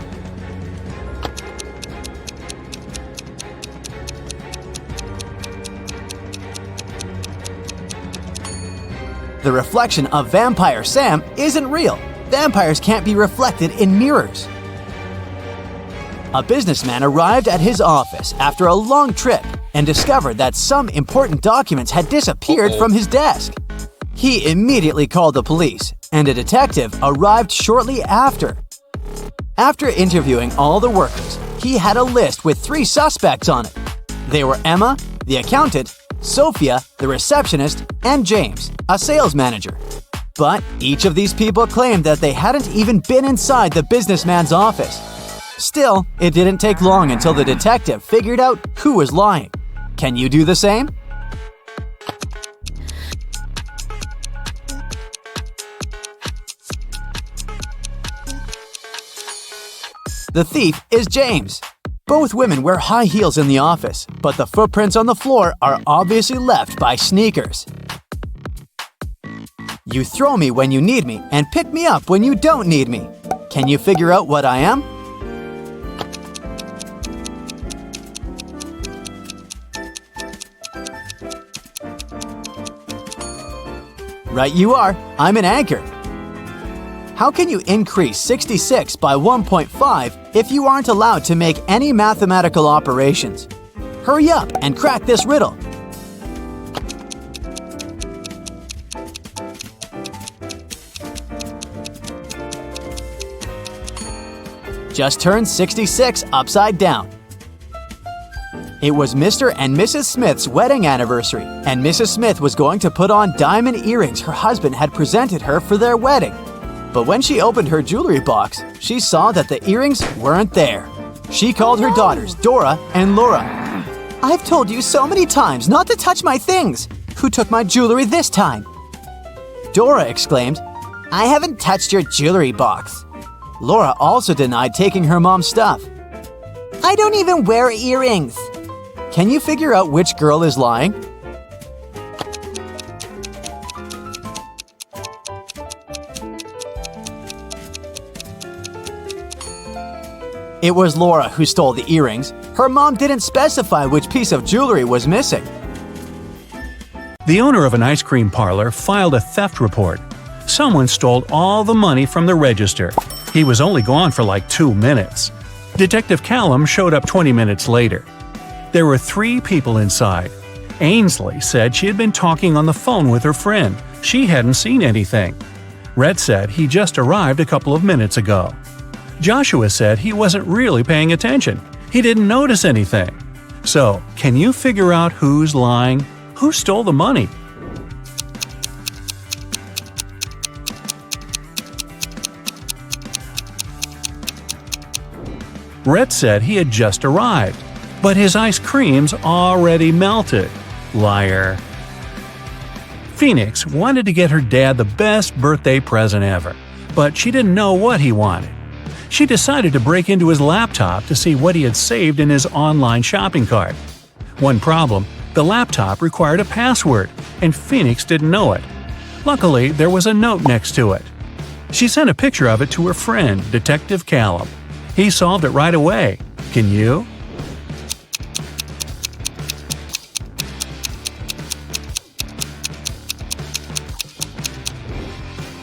the reflection of Vampire Sam isn't real. Vampires can't be reflected in mirrors. A businessman arrived at his office after a long trip and discovered that some important documents had disappeared from his desk. He immediately called the police, and a detective arrived shortly after. After interviewing all the workers, he had a list with 3 suspects on it. They were Emma, the accountant, Sophia, the receptionist, and James, a sales manager. But each of these people claimed that they hadn't even been inside the businessman's office. Still, it didn't take long until the detective figured out who was lying. Can you do the same? The thief is James. Both women wear high heels in the office, but the footprints on the floor are obviously left by sneakers. You throw me when you need me and pick me up when you don't need me. Can you figure out what I am? Right you are. I'm an anchor. How can you increase 66 by 1.5 if you aren't allowed to make any mathematical operations? Hurry up and crack this riddle. Just turn 66 upside down. It was Mr. and Mrs. Smith's wedding anniversary, and Mrs. Smith was going to put on diamond earrings her husband had presented her for their wedding. But when she opened her jewelry box, she saw that the earrings weren't there. She called her daughters, Dora and Laura. "I've told you so many times not to touch my things. Who took my jewelry this time?" Dora exclaimed, "I haven't touched your jewelry box." Laura also denied taking her mom's stuff. "I don't even wear earrings." Can you figure out which girl is lying? It was Laura who stole the earrings. Her mom didn't specify which piece of jewelry was missing. The owner of an ice cream parlor filed a theft report. Someone stole all the money from the register. He was only gone for like 2 minutes. Detective Callum showed up 20 minutes later. There were 3 people inside. Ainsley said she had been talking on the phone with her friend. She hadn't seen anything. Rhett said he just arrived a couple of minutes ago. Joshua said he wasn't really paying attention. He didn't notice anything. So, can you figure out who's lying? Who stole the money? Rhett said he had just arrived, but his ice cream's already melted. Liar. Phoenix wanted to get her dad the best birthday present ever, but she didn't know what he wanted. She decided to break into his laptop to see what he had saved in his online shopping cart. One problem, the laptop required a password, and Phoenix didn't know it. Luckily, there was a note next to it. She sent a picture of it to her friend, Detective Callum. He solved it right away. Can you?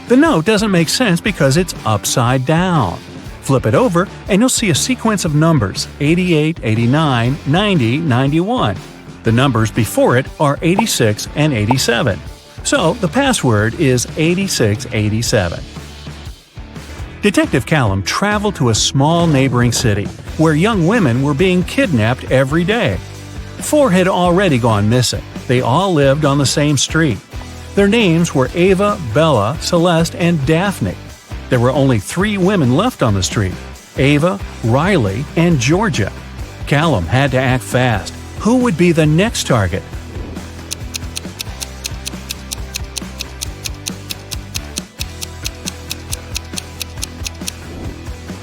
The note doesn't make sense because it's upside down. Flip it over and you'll see a sequence of numbers 88, 89, 90, 91. The numbers before it are 86 and 87. So the password is 8687. Detective Callum traveled to a small neighboring city where young women were being kidnapped every day. 4 had already gone missing. They all lived on the same street. Their names were Ava, Bella, Celeste, and Daphne. There were only 3 women left on the street: Ava, Riley, and Georgia. Callum had to act fast. Who would be the next target?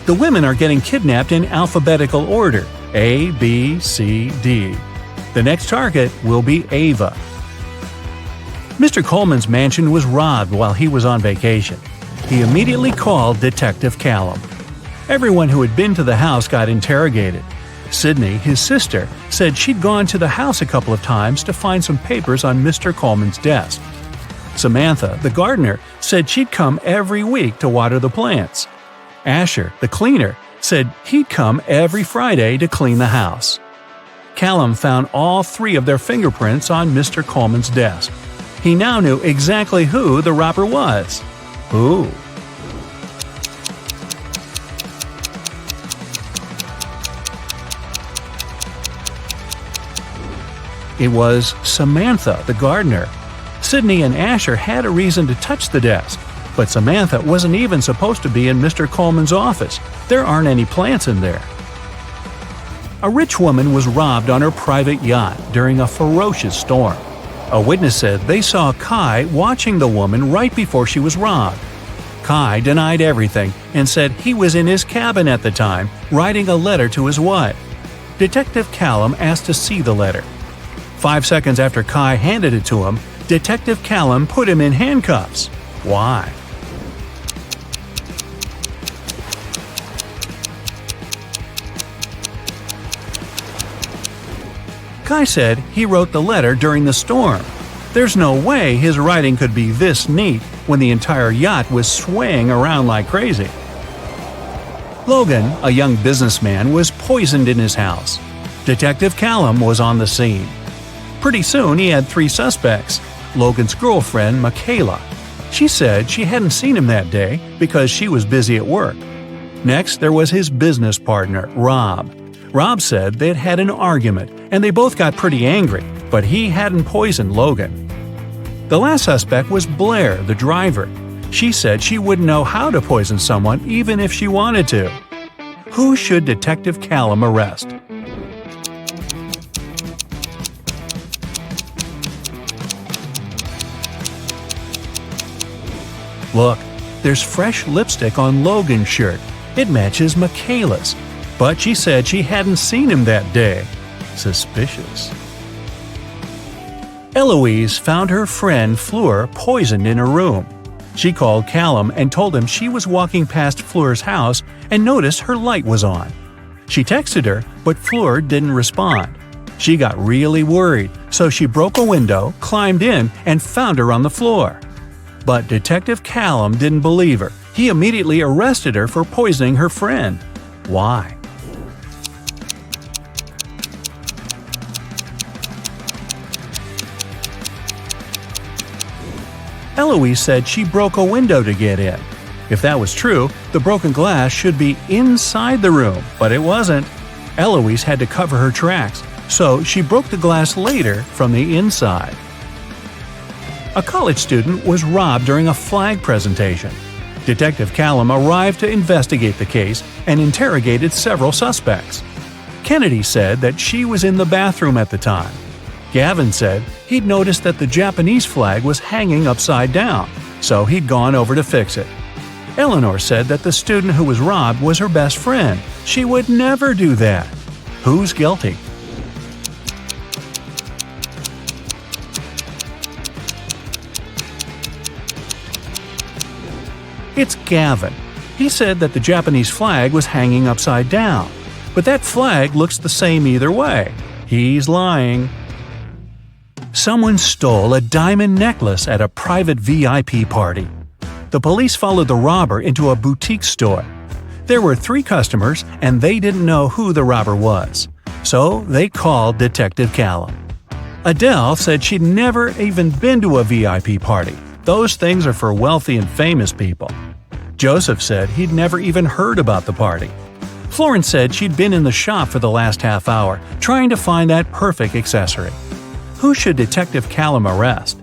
The women are getting kidnapped in alphabetical order: A, B, C, D. The next target will be Ava. Mr. Coleman's mansion was robbed while he was on vacation. He immediately called Detective Callum. Everyone who had been to the house got interrogated. Sydney, his sister, said she'd gone to the house a couple of times to find some papers on Mr. Coleman's desk. Samantha, the gardener, said she'd come every week to water the plants. Asher, the cleaner, said he'd come every Friday to clean the house. Callum found all 3 of their fingerprints on Mr. Coleman's desk. He now knew exactly who the robber was. Who? It was Samantha, the gardener. Sydney and Asher had a reason to touch the desk, but Samantha wasn't even supposed to be in Mr. Coleman's office. There aren't any plants in there. A rich woman was robbed on her private yacht during a ferocious storm. A witness said they saw Kai watching the woman right before she was robbed. Kai denied everything and said he was in his cabin at the time, writing a letter to his wife. Detective Callum asked to see the letter. 5 seconds after Kai handed it to him, Detective Callum put him in handcuffs. Why? Kai said he wrote the letter during the storm. There's no way his writing could be this neat when the entire yacht was swaying around like crazy. Logan, a young businessman, was poisoned in his house. Detective Callum was on the scene. Pretty soon he had 3 suspects. Logan's girlfriend, Michaela. She said she hadn't seen him that day because she was busy at work. Next, there was his business partner, Rob. Rob said they'd had an argument and they both got pretty angry, but he hadn't poisoned Logan. The last suspect was Blair, the driver. She said she wouldn't know how to poison someone even if she wanted to. Who should Detective Callum arrest? Look, there's fresh lipstick on Logan's shirt. It matches Michaela's. But she said she hadn't seen him that day. Suspicious. Eloise found her friend Fleur poisoned in her room. She called Callum and told him she was walking past Fleur's house and noticed her light was on. She texted her, but Fleur didn't respond. She got really worried, so she broke a window, climbed in, and found her on the floor. But Detective Callum didn't believe her. He immediately arrested her for poisoning her friend. Why? Eloise said she broke a window to get in. If that was true, the broken glass should be inside the room, but it wasn't. Eloise had to cover her tracks, so she broke the glass later from the inside. A college student was robbed during a flag presentation. Detective Callum arrived to investigate the case and interrogated several suspects. Kennedy said that she was in the bathroom at the time. Gavin said he'd noticed that the Japanese flag was hanging upside down, so he'd gone over to fix it. Eleanor said that the student who was robbed was her best friend. She would never do that. Who's guilty? It's Gavin. He said that the Japanese flag was hanging upside down, but that flag looks the same either way. He's lying. Someone stole a diamond necklace at a private VIP party. The police followed the robber into a boutique store. There were 3 customers and they didn't know who the robber was, so they called Detective Callum. Adele said she'd never even been to a VIP party. Those things are for wealthy and famous people. Joseph said he'd never even heard about the party. Florence said she'd been in the shop for the last half hour, trying to find that perfect accessory. Who should Detective Callum arrest?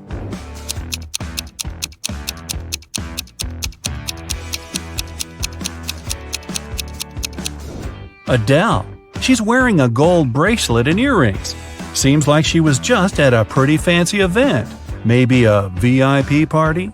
Adele. She's wearing a gold bracelet and earrings. Seems like she was just at a pretty fancy event. Maybe a VIP party?